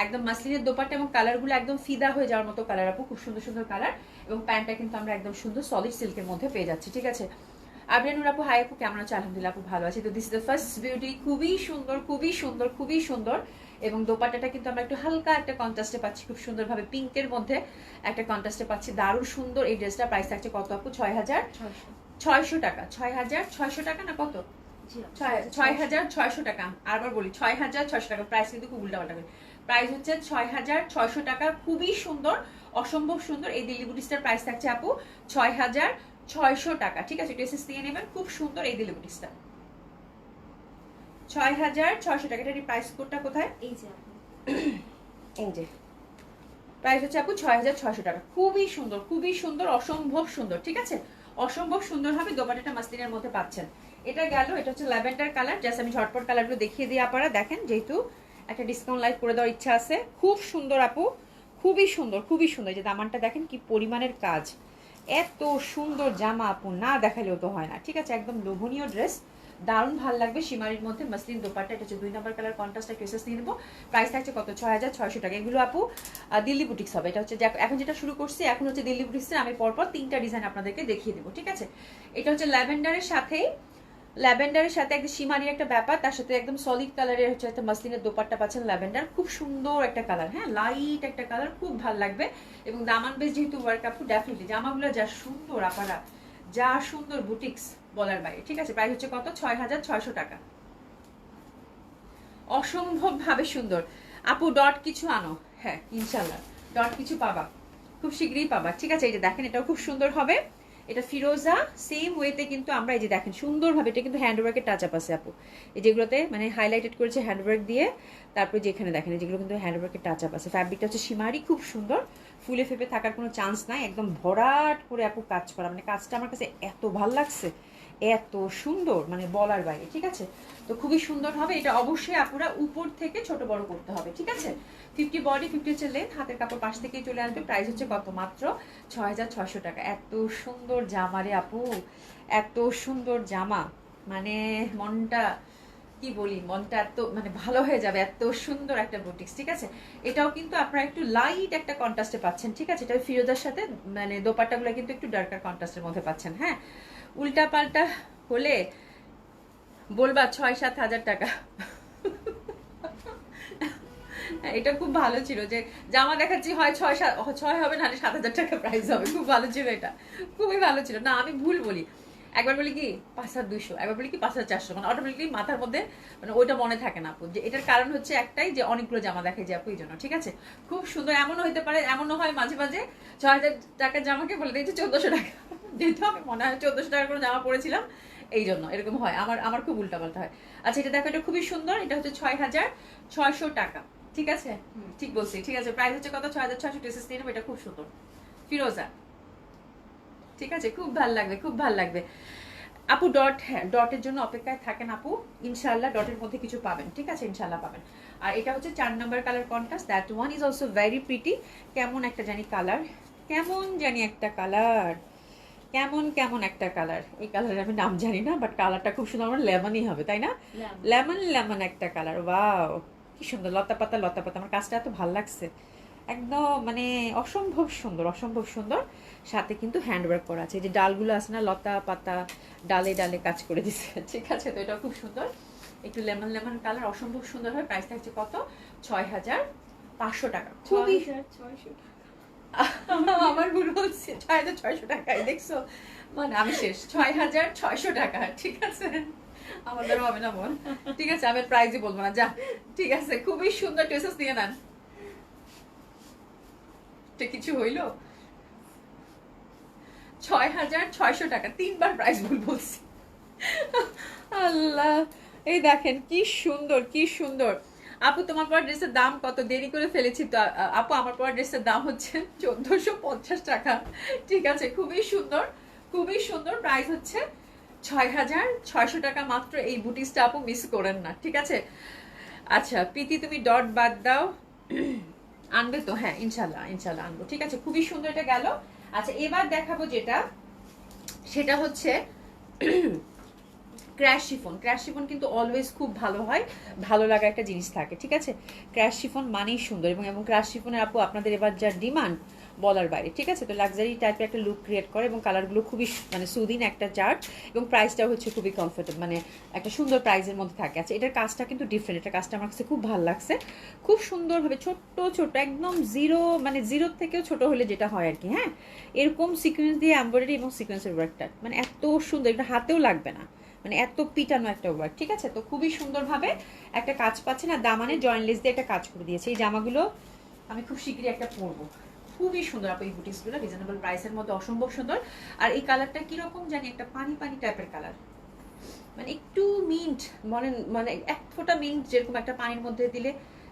একদম মাসলিনের দোপাট্টা এবং কালারগুলো একদম ফিদা হয়ে যাওয়ার মতো কালার আপু, খুব সুন্দর সুন্দর কালার। এবং প্যান্টটা কিন্তু আমরা একদম সুন্দর সলিড সিল্কের মধ্যে পেয়ে যাচ্ছি, ঠিক আছে। আবরানুর আপু হাই আপু কেমন আছে? আলহামদুলিল্লাহ আপু ভালো আছে। তো this is the first beauty, খুবই সুন্দর, খুবই সুন্দর, খুবই সুন্দর। এবং দোপাট্টাটা কিন্তু আমরা একটু হালকা একটা কন্ট্রাস্টে পাচ্ছি, খুব সুন্দরভাবে পিঙ্কের মধ্যে একটা কন্ট্রাস্টে পাচ্ছি, দারুণ সুন্দর। এই ড্রেসটা প্রাইস থাকছে কত আপু? 6600 টাকা। 6600 টাকা না কত? 6600 টাকা। আরবার বলি 6600 টাকা। প্রাইস কিন্তু খুব উল্টাপাল্টা করে, প্রাইস হচ্ছে 6600 টাকা। খুবই সুন্দর, অসম্ভব সুন্দর। এই দিল্লি বুটিক্সটার প্রাইস থাকছে আপু 6600 টাকা, ঠিক আছে। ড্রেসেস দিয়ে নেবেন, খুব সুন্দর এই দিল্লি বুটিক্সটা 6600 টাকা। এটার প্রাইস কোডটা কোথায়? এই যে এই যে প্রাইস হচ্ছে আপু 6600 টাকা। খুবই সুন্দর, খুবই সুন্দর, অসম্ভব সুন্দর, ঠিক আছে। অসম্ভব সুন্দর হবে। দোপাট্টাটা মাসলিনের মধ্যে পাচ্ছেন। এটা গেল, এটা হচ্ছে ল্যাভেন্ডার কালার। জাস্ট আমি ঝটপট কালারগুলো দেখিয়ে দিই আপনারা দেখেন, যেহেতু একটা ডিসকাউন্ট লাইভ করে দেওয়ার ইচ্ছা আছে। খুব সুন্দর আপু, খুবই সুন্দর, খুবই সুন্দর। যে দামানটা দেখেন কি পরিমাণের কাজ, এত সুন্দর জামা আপু না দেখালেও তো হয় না, ঠিক আছে। একদম লোভনীয় ড্রেস, দারুণ ভালো লাগবে। সীমারির মধ্যে মাসলিন দোপাট্টা, এটা হচ্ছে 2 নম্বর কালার কন্ট্রাস্টটা ড্রেসেস নিয়ে নেবো। প্রাইস থাকছে কত? 6600 টাকা। এগুলো আপু দিল্লি বুটিক্স হবে। এটা হচ্ছে এখন যেটা শুরু করছি, এখন হচ্ছে দিল্লি বুটিক্সের আমি পরপর 3টা ডিজাইন আপনাদেরকে দেখিয়ে দেবো, ঠিক আছে। এটা হচ্ছে ল্যাভেন্ডারের সাথেই ল্যাভেন্ডারের সাথে একটা শিমারির একটা ব্যাপার, তার সাথে একদম সলিড কালারের হচ্ছে একটা মাসলিনের দোপাট্টা পাচ্ছেন ল্যাভেন্ডার, খুব সুন্দর একটা কালার, হ্যাঁ লাইট একটা কালার, খুব ভালো লাগবে। এবং দামান বেশ যেহেতু ওয়ার্ক আপু, ডেফিনেটলি জামাগুলো যা সুন্দর আপারা, যা সুন্দর বুটিক্স বলার বাইরে। ঠিক আছে, প্রাইস হচ্ছে কত? 6,600 টাকা। অসম্ভব ভাবে সুন্দর আপু। ডট কিছু আনো, হ্যাঁ ইনশাল্লাহ ডট কিছু পাবা, খুব শীঘ্রই পাবা। ঠিক আছে, এই যে দেখেন এটাও খুব সুন্দর হবে, এটা ফিরোজা সেম ওয়েতে কিন্তু আমরা এই যে দেখেন সুন্দরভাবে, এটা কিন্তু হ্যান্ডওয়ার্কের টাচ আপ আছে আপু, এই যেগুলোতে মানে হাইলাইটেড করেছে হ্যান্ডওয়ার্ক দিয়ে। তারপর যেখানে দেখেন যেগুলো কিন্তু হ্যান্ডওয়ার্কের টাচ আপ আছে, ফ্যাব্রিকটা হচ্ছে শিমারি, খুব সুন্দর, ফুলে ফেপে থাকার কোনো চান্স নাই, একদম ভরাট করে আপু কাজ করা, মানে কাজটা আমার কাছে এত ভাল লাগছে, এত সুন্দর মানে বলার বাইরে। ঠিক আছে, তো খুবই সুন্দর হবে এটা। অবশ্যই আপুরা উপর থেকে ছোট বড় করতে হবে। ঠিক আছে, 50 বডি 50 হচ্ছে লেন্থ, হাতের কাপড় পাশ থেকেই চলে আসবে। প্রাইস হচ্ছে কত? মাত্র 6,600 টাকা। এত সুন্দর জামা রে আপু, এত সুন্দর জামা, মানে মনটা কি বলি, মনটা এত মানে ভালো হয়ে যাবে, এত সুন্দর একটা বুটিক্স। ঠিক আছে, এটাও কিন্তু আপনারা একটু লাইট একটা কন্ট্রাস্টে পাচ্ছেন। ঠিক আছে, এটা ফিরোজার সাথে মানে দোপাট্টাগুলো কিন্তু একটু ডার্কার কন্ট্রাস্টের মধ্যে পাচ্ছেন। হ্যাঁ, উল্টা পাল্টা হলে বলবা 6-7 হাজার টাকা। এটা খুব ভালো ছিল যে জামা দেখাচ্ছি, হয় 6 হবে, না 7,000 টাকা প্রাইস হবে। খুব ভালো ছিল এটা, খুবই ভালো ছিল। না আমি ভুল বলি, একবার বলি কি 5,200, একবার বলি কি 5,400, মানে অটোমেটিকলি মাথার মধ্যে মানে ওইটা মনে থাকে না আপু। যে এটার কারণ হচ্ছে একটাই, যে অনেকগুলো জামা দেখে যে আপু, এই জন্য। ঠিক আছে, খুব সুন্দর। এমনও হইতে পারে, এমনও হয় মাঝে মাঝে 6,000 টাকার জামাকে বলে দিয়েছে 1,400 টাকা, যেহেতু আমি মনে হয় 1,400 টাকার কোনো জামা পরেছিলাম, এই জন্য এরকম হয়। আমার খুব উল্টাপাল্টা হয়। আচ্ছা, এটা দেখো, এটা খুবই সুন্দর, এটা হচ্ছে 6,600 টাকা। ঠিক আছে, ঠিক বলছি, ঠিক আছে। প্রাইস হচ্ছে কত? 6,600। টেসেস নিয়ে নেবো, এটা খুব সুন্দর ফিরোজা। ঠিক আছে, খুব ভাল লাগবে, খুব ভাল লাগবে আপু। ডট, হ্যাঁ ডটের জন্য অপেক্ষায় থাকেন আপু, ইনশাল্লাহ ডটের মধ্যে কিছু পাবেন। ঠিক আছে, ইনশাল্লাহ পাবেন। আর এটা হচ্ছে 4 number colour contrast, that one is also very pretty. কেমন একটা জানি কালার, কেমন জানি একটা কালার, কেমন কেমন একটা কালার, এই কালারের আমি নাম জানি না, বাট কালারটা খুব সুন্দর। আমার লেমনই হবে, তাই না? লেমন লেমন একটা কালার, ওয়াও কি সুন্দর, লতা পাতা লতা পাতা। আমার কাজটা এত ভালো লাগছে, একদম মানে অসম্ভব সুন্দর, অসম্ভব সুন্দর। সাথে কিন্তু হ্যান্ডওয়ার্ক করা আছে, এই যে ডালগুলো আছে না, লতা পাতা ডালে ডালে কাজ করে দিচ্ছে। ঠিক আছে, তো এটা খুব সুন্দর, একটু লেমন লেমন কালার, অসম্ভব সুন্দর হয়। প্রাইস থাকছে কত? 6,500 টাকা। খুবই আমার ভুল হচ্ছে, 6,600 টাকায়, দেখছো মানে আমি শেষ। 6,600 টাকা। ঠিক আছে, আমাদের হবে না বোন। ঠিক আছে, আমি প্রাইজই বলবো না, যা। ঠিক আছে, খুবই সুন্দর, টেসেস দিয়ে নেন। কিছু হইলো? 6,600 টাকা, 3বার প্রাইস ভুল বলছি। আল্লাহ, এই দেখেন কি সুন্দর, কি সুন্দর। আপু তোমার পর ড্রেসের দাম কত? দেরি করে ফেলেছি তো আপু, আমার পর ড্রেসের দাম হচ্ছে 1,450 টাকা। ঠিক আছে, খুবই সুন্দর, খুবই সুন্দর। প্রাইস হচ্ছে 6,600 টাকা মাত্র। এই বুটিক্সটা আপু মিস করেন না। ঠিক আছে, আচ্ছা প্রীতি, তুমি ডট বাদ দাও, আনবে তো? হ্যাঁ ইনশাল্লাহ, ইনশাল্লাহ আনবো। ঠিক আছে, খুবই সুন্দর এটা গেল। আচ্ছা, এবার দেখাবো যেটা, সেটা হচ্ছে ক্র্যাশ শিফন। ক্র্যাশ শিফন কিন্তু অলওয়েজ খুব ভালো হয়, ভালো লাগা একটা জিনিস থাকে। ঠিক আছে, ক্র্যাশ শিফন মানেই সুন্দর, এবং ক্র্যাশ শিফনের আপু আপনাদের এবার যা ডিমান্ড বলার বাইরে। ঠিক আছে, তো লাক্সারি টাইপের একটা লুক ক্রিয়েট করে, এবং কালারগুলো খুবই মানে সুদিন একটা চার্ট, এবং প্রাইসটাও হচ্ছে খুবই কমফোর্টেবল, মানে একটা সুন্দর প্রাইসের মধ্যে থাকে। আচ্ছা, এটার কাজটা কিন্তু ডিফারেন্ট, এটার কাজটা আমার কাছে খুব ভালো লাগছে, খুব সুন্দরভাবে ছোট্ট ছোট্ট, একদম জিরো, মানে জিরোর থেকেও ছোট হলে যেটা হয় আর কি। হ্যাঁ, এরকম সিকোয়েন্স দিয়ে এমব্রয়ডারি এবং সিকোয়েন্সের ওয়ার্কটা মানে এত সুন্দর, এটা হাতেও লাগবে না, মানে এত পিটানো একটা ওয়ার্ক। ঠিক আছে, তো খুবই সুন্দরভাবে একটা কাজ পাচ্ছে না, দামানে জয়েন্ট লেস দিয়ে একটা কাজ করে দিয়েছে। এই জামাগুলো আমি খুব শীঘ্রই একটা পরবো, খুবই সুন্দর আপু। এই বুটিক্সগুলো রিজনেবল প্রাইসের মধ্যে অসম্ভব সুন্দর। আর এই কালারটা কিরকম জানি, একটা পানি পানি টাইপের কালার, মানে একটু মিন্ট, মানে এক ফোঁটা মিন্ট, যেরকম একটা পানির মধ্যে দিলে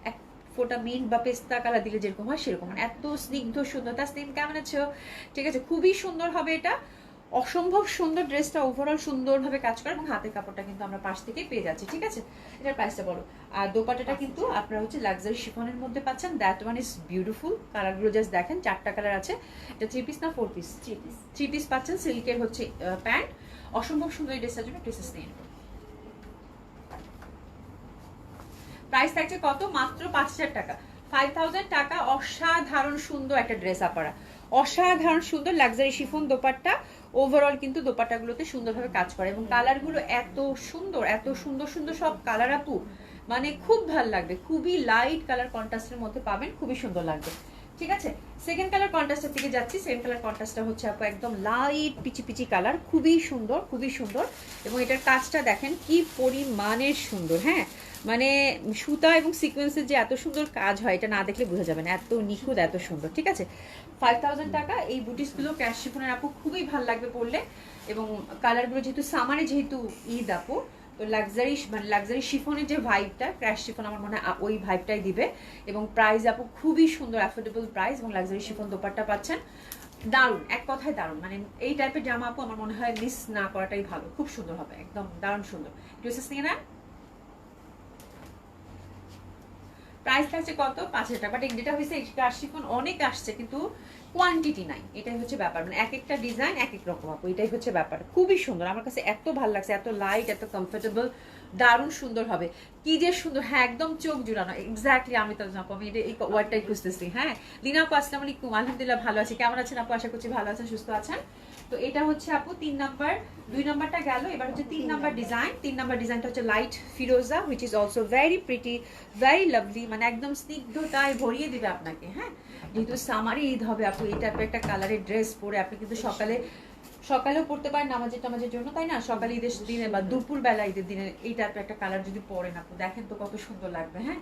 এক ফোঁটা মিন্ট বা পেস্তা কালার দিলে যেরকম হয় সেরকম, মানে এত স্নিগ্ধ সুন্দর। তার স্নিগ্ধ কেমন আছো? ঠিক আছে, খুবই সুন্দর হবে এটা, অসম্ভব সুন্দর। ড্রেসটা ওভারঅল সুন্দরভাবে কাজ করে, এবং হাতের কাপড়টা কিন্তু আমরা পাশ থেকে পেয়ে যাচ্ছি। ঠিক আছে, এটার প্রাইসটা বলো। আর দোপাট্টাটা কিন্তু আপনারা হচ্ছে লাক্সারি শিফনের মধ্যে পাচ্ছেন, দ্যাট ওয়ান ইজ বিউটিফুল। কালারগুলো জাস্ট দেখেন, 4টা কালার আছে। এটা 3 পিস না 4 পিস? 3 পিস পাচ্ছেন। সিল্কের হচ্ছে প্যান্ট, অসম্ভব সুন্দর। এই ড্রেসটার জন্য ড্রেসেস নিয়ে নেবেন। প্রাইস থাকছে কত? মাত্র 5,000 টাকা, 5,000 টাকা। অসাধারণ সুন্দর একটা ড্রেস আপারা, অসাধারণ সুন্দর লাক্সারি শিফন দোপাট্টা, ওভারঅল কিন্তু দোপাট্টাগুলোতে সুন্দরভাবে কাজ করে এবং কালারগুলো এত সুন্দর, এত সুন্দর সুন্দর সব কালার আপু, মানে খুব ভাল লাগবে। খুবই লাইট কালার কন্ট্রাস্টের মধ্যে পাবেন, খুবই সুন্দর লাগবে। ঠিক আছে, সেকেন্ড কালার কন্ট্রাস্টের দিকে যাচ্ছি। সেকেন্ড কালার কন্ট্রাস্টটা হচ্ছে আপু একদম লাইট পিচি পিচি কালার, খুবই সুন্দর, খুবই সুন্দর। এবং এটার কাজটা দেখেন কি পরিমাণের সুন্দর। হ্যাঁ, মানে সুতা এবং সিকোয়েন্সের যে এত সুন্দর কাজ হয়, এটা না দেখলে বোঝা যাবে না, এত নিখুঁত, এত সুন্দর। ঠিক আছে, 5000 টাকা এই বুটিসগুলো ক্যাশ শিফনের আপু, খুবই ভালো লাগবে পরলে। এবং কালারগুলো যেহেতু সামারে, যেহেতু ঈদ আপু, তো লাক্সারি মানে লাক্সারি শিফনের যে ভাইবটা, ক্র্যাশ শিফন আমার মনে হয় ওই ভাইবটাই দিবে। এবং প্রাইস আপু খুবই সুন্দর, অ্যাফোর্ডেবল প্রাইস, এবং লাক্সারি শিফন দোপাট্টা পাচ্ছেন। দারুণ, এক কথায় দারুণ। মানে এই টাইপের জামা আপু আমার মনে হয় মিস না করাটাই ভালো, খুব সুন্দর হবে, একদম দারুণ সুন্দর। ড্রেসেস নিয়ে নেন। প্রাইস থাকছে কত? 5000 টাকা। বাট যেটা হয়েছে ক্র্যাশ শিফন অনেক আসছে, কিন্তু কোয়ান্টিটি নাই, এটাই হচ্ছে ব্যাপার। মানে এক একটা ডিজাইন এক এক রকম আপু, এটাই হচ্ছে ব্যাপার। খুবই সুন্দর, আমার কাছে এত ভালো লাগছে, এত লাইট, এত কমফোর্টেবল, দারুণ সুন্দর হবে। কি যে সুন্দর, হ্যাঁ একদম চোখ জুড়ানো, এক্স্যাক্টলি। আমি তো আপু, আমি এই ওয়ার্ডটাই খুঁজতেছি। হ্যাঁ, লিনা আপু আসসালামু আলাইকুম, আলহামদুলিল্লাহ ভালো আছি, কেমন আছেন আপু? আশা করছি ভালো আছেন, সুস্থ আছেন। তো এটা হচ্ছে আপু 3 নাম্বার, 2 নাম্বারটা গেল, এবার হচ্ছে 3 নাম্বার ডিজাইন। 3 নাম্বার ডিজাইনটা হচ্ছে light Firoza, which is also very pretty, very lovely, মানে একদম স্নিগ্ধতায় ভরিয়ে দিবে আপনাকে। হ্যাঁ, যেহেতু সামারে ঈদ হবে আপু, এই টাইপের একটা কালারের ড্রেস পরে আপনি কিন্তু সকালেও পড়তে পারেন নামাজের জন্য, তাই না? সকালে ঈদের দিনে বা দুপুর বেলা ঈদের দিনে এই টাইপের একটা কালার যদি পরেন আপু, দেখেন তো কত সুন্দর লাগবে। হ্যাঁ,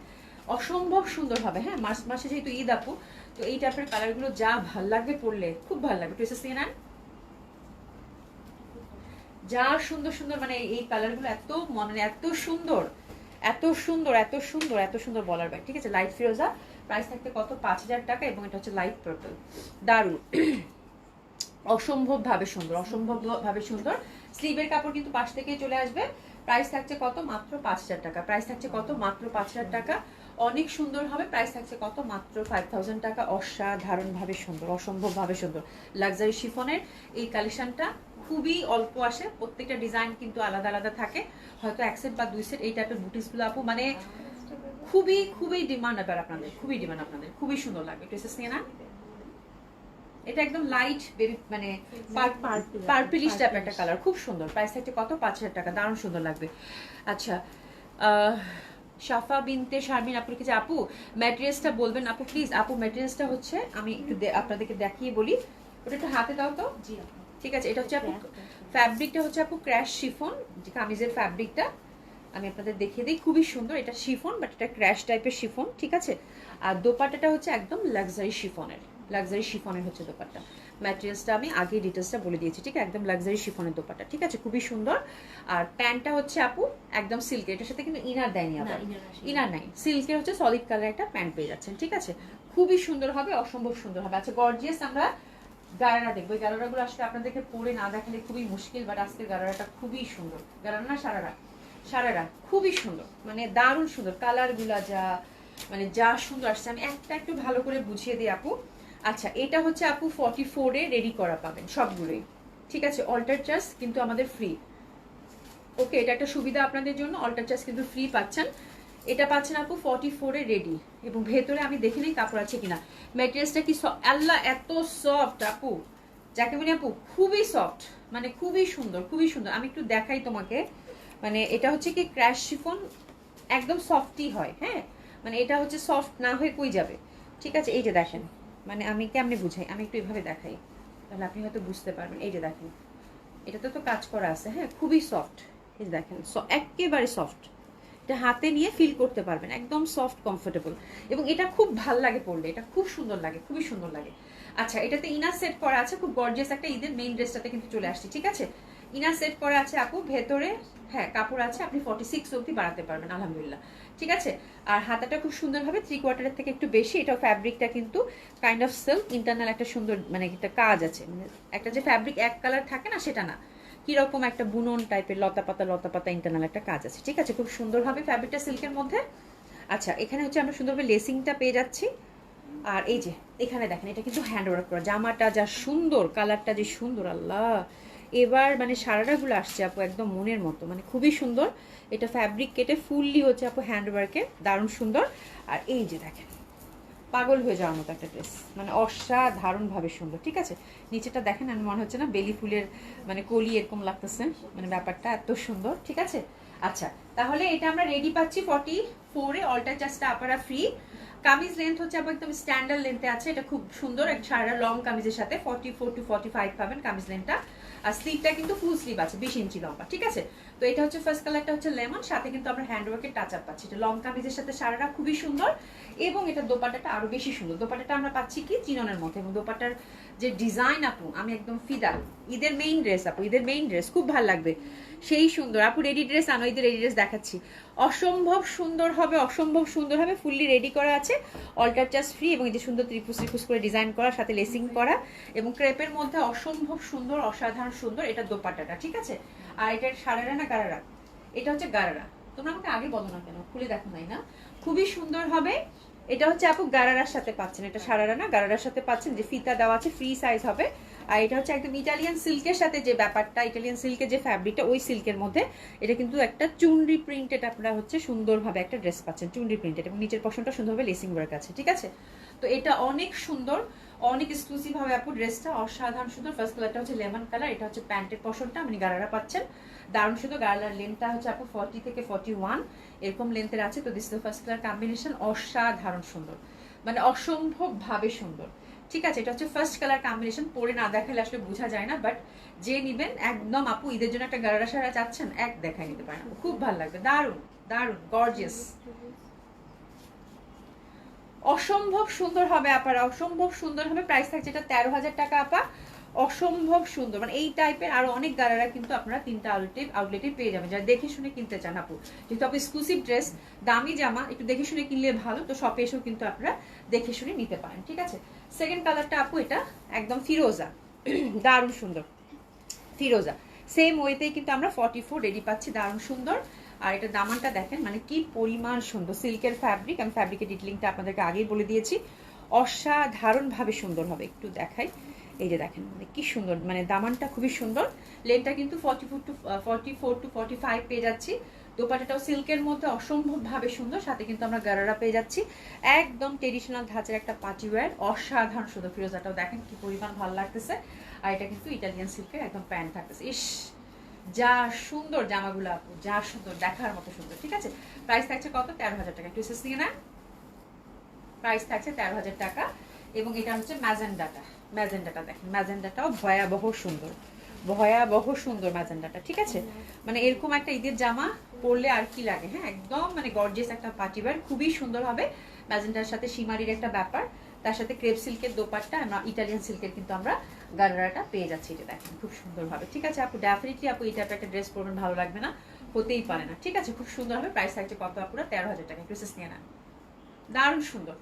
অসম্ভব সুন্দর হবে। হ্যাঁ, মাসে যেহেতু ঈদ আপু, তো এই টাইপের কালারগুলো যা ভাল লাগবে পরলে, খুব ভালো লাগবে। ড্রেসেস নিয়ে নেন। যা সুন্দর সুন্দর, মানে এই কালারগুলো এত, মানে এত সুন্দর, এত সুন্দর, এত সুন্দর, এত সুন্দর বলার ব্যাগ। ঠিক আছে, লাইট ফিরোজা, প্রাইস থাকতে কত? 5000 টাকা। এবং এটা হচ্ছে লাইট পার্পল, দারুণ, অসম্ভব ভাবে সুন্দর, অসম্ভব ভাবে সুন্দর। স্লিভের কাপড় কিন্তু পাশ থেকেই চলে আসবে। প্রাইস থাকছে কত? মাত্র 5000 টাকা। প্রাইস থাকছে কত? মাত্র 5000 টাকা। অনেক সুন্দর হবে। প্রাইস থাকছে কত? মাত্র 5000 টাকা। অসাধারণ ভাবে সুন্দর, অসম্ভব ভাবে সুন্দর লাক্সারি শিফনের এই কালেকশনটা খুবই অল্প আসে, প্রত্যেকটা ডিজাইন কিন্তু আলাদা আলাদা থাকে, হয়তো 1 সেট বা 2 সেট। এই টাইপের বুটিসগুলো আপু মানে খুবই খুবই ডিমান্ড আবার আপনাদের, খুবই ডিমান্ড আপনাদের, খুবই সুন্দর লাগবে। ড্রেসেস নিয়ে না, এটা একদম লাইট বেবি, মানে পার্পলিশ টাইপ একটা কালার, খুব সুন্দর। প্রাইস থাকছে কত? 5000 টাকা। দারুণ সুন্দর লাগবে। আচ্ছা, শাফা বিনতে শারমিন আপুর কাছে, আপু ম্যাটেরিয়ালসটা বলবেন আপু প্লিজ। আপু ম্যাটেরিয়ালসটা হচ্ছে, আমি একটু আপনাদেরকে দেখিয়ে বলি, ওটা একটু হাতে দাও তো। জি ঠিক আছে, এটা হচ্ছে আপু ফ্যাব্রিকটা হচ্ছে আপু ক্র্যাশ শিফন, যে কামিজের ফ্যাব্রিকটা আমি আপনাদের দেখিয়ে দিই, খুবই সুন্দর। এটা শিফন, বাট এটা ক্র্যাশ টাইপের শিফন। ঠিক আছে, আর দোপাট্টাটা হচ্ছে একদম লাক্সারি শিফনের, লাক্সারি শিফনের হচ্ছে দোপাট্টা। ম্যাটেরিয়ালসটা আমি আগে ডিটেলসটা বলে দিয়েছি, ঠিক আছে, একদম লাক্সারি শিফনের দোপাট্টা। ঠিক আছে, খুবই সুন্দর। আর প্যান্টটা হচ্ছে আপু একদম সিল্কের, এটার সাথে কিন্তু ইনার দেয়নি, আবার ইনার নাই, সিল্কের হচ্ছে সলিড কালার একটা প্যান্ট পেয়ে যাচ্ছেন। ঠিক আছে, খুবই সুন্দর হবে, অসম্ভব সুন্দর হবে। আচ্ছা, গর্জিয়াস আমরা গারারা দেখবো। এই গারারাগুলো আসলে আপনাদেরকে পরে না দেখালে খুবই মুশকিল, বাট আজকের গারারাটা খুবই সুন্দর। গারারা না সারারা, সারারা খুবই সুন্দর, মানে দারুণ সুন্দর। কালারগুলা যা, মানে যা সুন্দর আসছে, আমি একটা একটু ভালো করে বুঝিয়ে দিই আপু। আচ্ছা, এটা হচ্ছে আপু 44-এ রেডি করা পাবেন সবগুলোই। ঠিক আছে, অল্টার চার্জ কিন্তু আমাদের ফ্রি। ওকে, এটা একটা সুবিধা আপনাদের জন্য, অল্টার চার্জ কিন্তু ফ্রি পাচ্ছেন। এটা পাচ্ছেন আপু 44-এ রেডি। এবং ভেতরে আমি দেখি নেই কাপড় আছে কিনা। ম্যাটেরিয়ালসটা কি আল্লাহ এত সফট আপু, যাকে বলি আপু খুবই সফট, মানে খুবই সুন্দর, খুবই সুন্দর। আমি একটু দেখাই তোমাকে, মানে এটা হচ্ছে কি ক্র্যাশ শিফন, একদম সফটই হয়। হ্যাঁ, মানে এটা হচ্ছে সফট না হয়ে কই যাবে। ঠিক আছে, এই যে দেখেন, মানে আমি কেমনে বুঝাই, আমি একটু এভাবে দেখাই, তাহলে আপনি হয়তো বুঝতে পারবেন। এই যে দেখেন, এটাতে তো কাজ করা আছে। হ্যাঁ, খুবই সফট, এই যে দেখেন, একেবারে সফট। এটা হাতে নিয়ে ফিল করতে পারবেন, একদম সফট, কমফোর্টেবল। এবং এটা খুব ভাল লাগে পরলে, এটা খুব সুন্দর লাগে, খুবই সুন্দর লাগে। আচ্ছা, এটাতে ইনার সেট করা আছে, খুব গর্জিয়াস একটা ঈদের মেইন ড্রেসটাতে কিন্তু চলে আসছি। ঠিক আছে, ইনার সেট করা আছে আপু ভেতরে। হ্যাঁ, কাপড় আছে, আপনি 46 অবধি বাড়াতে পারবেন আলহামদুলিল্লাহ। ঠিক আছে, আর হাতাটা খুব সুন্দর হবে, 3/4 থেকে একটু বেশি। এটা ফ্যাব্রিকটা কিন্তু কাইন্ড অফ সিল্ক, ইন্টারনাল একটা সুন্দর, মানে একটা কাজ আছে, মানে একটা যে ফ্যাব্রিক এক কালার থাকে না, সেটা না, কিরকম একটা বুনন টাইপের লতা পাতা ইন্টারনাল একটা কাজ আছে। ঠিক আছে, খুব সুন্দর হবে ফ্যাব্রিকটা সিল্কের মধ্যে। আচ্ছা, এখানে হচ্ছে আমরা সুন্দরভাবে লেসিংটা পেয়ে যাচ্ছি। আর এই যে এখানে দেখেন, এটা কিন্তু হ্যান্ড ওয়ার্ক করা, জামাটা যা সুন্দর, কালারটা যে সুন্দর, আল্লাহ এবার মানে সারারাগুলো আসছে আপু একদম মনের মতো, মানে খুবই সুন্দর। এটা ফ্যাব্রিক কেটে ফুললি হচ্ছে আপু হ্যান্ড ওয়ার্কের, দারুণ সুন্দর। আর এই যে দেখেন, পাগল হয়ে যাওয়ার মতো একটা ড্রেস, মানে অসাধারণভাবে সুন্দর। ঠিক আছে, নিচেটা দেখেন, আমি মনে হচ্ছে না বেলি ফুলের মানে কলি এরকম লাগতেছে, মানে ব্যাপারটা এত সুন্দর। ঠিক আছে, আচ্ছা তাহলে এটা আমরা রেডি পাচ্ছি 44-এ, অল্টার জাস্ট আপারা ফ্রি। কামিজ লেন্থ হচ্ছে আবার একদম স্ট্যান্ডার্ড লেন্থে আছে, এটা খুব সুন্দর একটা সারা লং কামিজের সাথে 44-45 পাবেন কামিজ লেন্থটা। আর স্লিভটা কিন্তু ফুল স্লিভ আছে, 20 ইঞ্চি লম্বা। ঠিক আছে, তো এটা হচ্ছে ফার্স্ট কালারটা হচ্ছে লেমন, সাথে কিন্তু আমরা হ্যান্ডওয়ার্কের টাচ আপ পাচ্ছি। এটা লং কামিজের সাথে সারাটা খুবই সুন্দর, এবং এটা দোপাট্টাটা আরো বেশি সুন্দর। দোপাট্টাটা আমরা পাচ্ছি কি চিননের মধ্যে, এবং দোপাট্টার যে ডিজাইন আপু, আমি একদম ফিদা। ঈদের মেইন ড্রেস আপু, ঈদের মেইন ড্রেস, খুব ভালো লাগবে, সেই সুন্দর। আপু রেডি ড্রেস আনো, ঈদের রেডি ড্রেস দেখাচ্ছি, অসম্ভব সুন্দর হবে, অসম্ভব সুন্দর হবে। ফুললি রেডি করা আছে, অল্টার জাস্ট ফ্রি, এবং এই যে সুন্দর ত্রিপুস ত্রিপুস করে ডিজাইন করা, সাথে লেসিং করা, এবং ক্রেপের মধ্যে অসম্ভব সুন্দর, অসাধারণ সুন্দর এটা দোপাট্টাটা। ঠিক আছে, আর এটার সারারা না গারারা, এটা হচ্ছে গারারা। তোমরা আমাকে আগে বলো না কেন, খুলে দেখো নাই না, খুবই সুন্দর হবে। এটা হচ্ছে আপু গারারার সাথে পাচ্ছেন, এটা সারারা না গারারার সাথে পাচ্ছেন, যে ফিতা দেওয়া আছে, ফ্রি সাইজ হবে। আর এটা হচ্ছে একদম ইটালিয়ান সিল্কের সাথে যে ব্যাপারটা, ইটালিয়ান সিল্কের যে ফ্যাব্রিকটা, ওই সিল্কের মধ্যে এটা কিন্তু একটা চুনরি প্রিন্টেড আপনারা হচ্ছে সুন্দরভাবে একটা ড্রেস পাচ্ছেন, চুনরি প্রিন্টেড, এবং নিচের পশনটা সুন্দরভাবে লেসিং ওয়ার্ক আছে। ঠিক আছে, তো এটা অনেক সুন্দর, অনেক এক্সক্লুসিভ হবে আপু ড্রেসটা, অসাধারণ সুন্দর। ফার্স্ট কালারটা হচ্ছে লেমন কালার, এটা হচ্ছে প্যান্টের পশনটা, আপনি গারারা পাচ্ছেন, দারুণ সুন্দর। গারার লেন্থটা হচ্ছে আপু 40 থেকে 41 এরকম লেন্থের আছে। তো this is the first colour combination, অসাধারণ সুন্দর, মানে অসম্ভব ভাবে সুন্দর। ঠিক আছে, এটা হচ্ছে ফার্স্ট কালার কম্বিনেশন, পরে না দেখালে আসলে বোঝা যায় না, বাট যে নিবেন একদম আপু ঈদের জন্য একটা গারারা সারা চাচ্ছেন, এক দেখায় নিতে পারেন, খুব ভালো লাগবে, দারুণ দারুণ গর্জিয়াস, অসম্ভব সুন্দর হবে আপারা, অসম্ভব সুন্দর হবে। প্রাইস থাকছে এটা 13,000 টাকা আপা, অসম্ভব সুন্দর। মানে এই টাইপের আরো অনেক গারারা কিন্তু আপনারা 3টা আউটলেটে পেয়ে যাবেন, যারা দেখে শুনে কিনতে চান আপু। যেহেতু আপু এক্সক্লুসিভ ড্রেস, দামি জামা, একটু দেখে শুনে কিনলে ভালো, তো শপে এসেও কিন্তু আপনারা দেখে শুনে নিতে পারেন। ঠিক আছে, সেকেন্ড কালারটা আপু এটা একদম ফিরোজা, দারুণ সুন্দর ফিরোজা, সেম ওয়েতেই কিন্তু আমরা 44 রেডি পাচ্ছি, দারুণ সুন্দর। আর এটা দামানটা দেখেন, মানে কি পরিমাণ সুন্দর, সিল্কের ফ্যাব্রিক, আমি ফ্যাব্রিকের ডিটেলিংটা আপনাদেরকে আগেই বলে দিয়েছি, অসাধারণভাবে সুন্দর হবে। একটু দেখাই, এই যে দেখেন মানে কি সুন্দর, মানে দামানটা খুবই সুন্দর। লেনটা কিন্তু 44-45 পেয়ে যাচ্ছি। দোপাট্টাটাও সিল্কের মধ্যে অসম্ভব ভাবে সুন্দর, সাথে কিন্তু আমরা গারারা পেয়ে যাচ্ছি, একদম ট্রেডিশনাল ধাঁচের একটা পার্টি ওয়্যার, অসাধারণ সুন্দর। ফিরোজাটাও দেখেন কি পরিমাণ ভালো লাগতেছে। আর এটা কিন্তু ইটালিয়ান সিল্কের একদম প্যান্ট থাকতেছে, ইস যা সুন্দর জামাগুলো আপু, যা সুন্দর, দেখার মতো সুন্দর। ঠিক আছে, প্রাইস থাকছে কত, 13,000 টাকা। একটু এসএস নিয়ে নেন, প্রাইস থাকছে 13,000 টাকা। এবং এটা হচ্ছে ম্যাজেন্ডাটা, ম্যাজেন্ডাটা দেখেন, ম্যাজেন্ডাটাও ভয়াবহ সুন্দর, ভয়াবহ সুন্দর ম্যাজেন্ডাটা। ঠিক আছে, মানে এরকম একটা ঈদের জামা পরলে আর কি লাগে, হ্যাঁ একদম মানে গর্জিয়াস একটা পার্টি ওয়্যার, খুবই সুন্দর হবে। ম্যাজেন্ডার সাথে সীমারির একটা ব্যাপার, তার সাথে ক্রেপ সিল্কের দোপাট্টা, আমরা ইটালিয়ান সিল্কের কিন্তু আমরা গারারাটা পেয়ে যাচ্ছি, এটা দেখেন খুব সুন্দর হবে। ঠিক আছে আপু, ডেফিনেটলি আপু এই টাইপের একটা ড্রেস পরবেন, ভালো লাগবে না, হতেই পারে না। ঠিক আছে, খুব সুন্দর হবে। প্রাইস থাকছে কত আপুরা, 13,000 টাকা। ড্রেসেস নিয়ে নেন, দারুণ সুন্দর,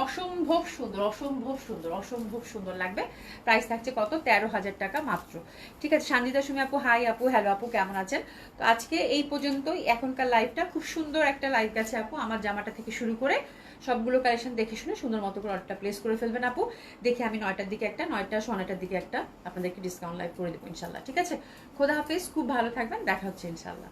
অসম্ভব সুন্দর, অসম্ভব সুন্দর, অসম্ভব সুন্দর লাগবে। প্রাইস থাকছে কত, 13,000 টাকা মাত্র। ঠিক আছে, সান্দিতা সুমি আপু হাই আপু, হ্যালো আপু, কেমন আছেন? তো আজকে এই পর্যন্তই, এখনকার লাইভটা খুব সুন্দর একটা লাইভ গেছে আপু, আমার জামাটা থেকে শুরু করে সবগুলো কালেকশন দেখে শুনে সুন্দর মতো করে অর্ডারটা প্লেস করে ফেলবেন আপু। দেখে আমি 9টার দিকে একটা, 9টা 9টার দিকে একটা আপনাদেরকে ডিসকাউন্ট লাইভ করে দেবো ইনশাল্লাহ। ঠিক আছে, খোদা হাফেজ, খুব ভালো থাকবেন, দেখা হচ্ছে ইনশাল্লাহ।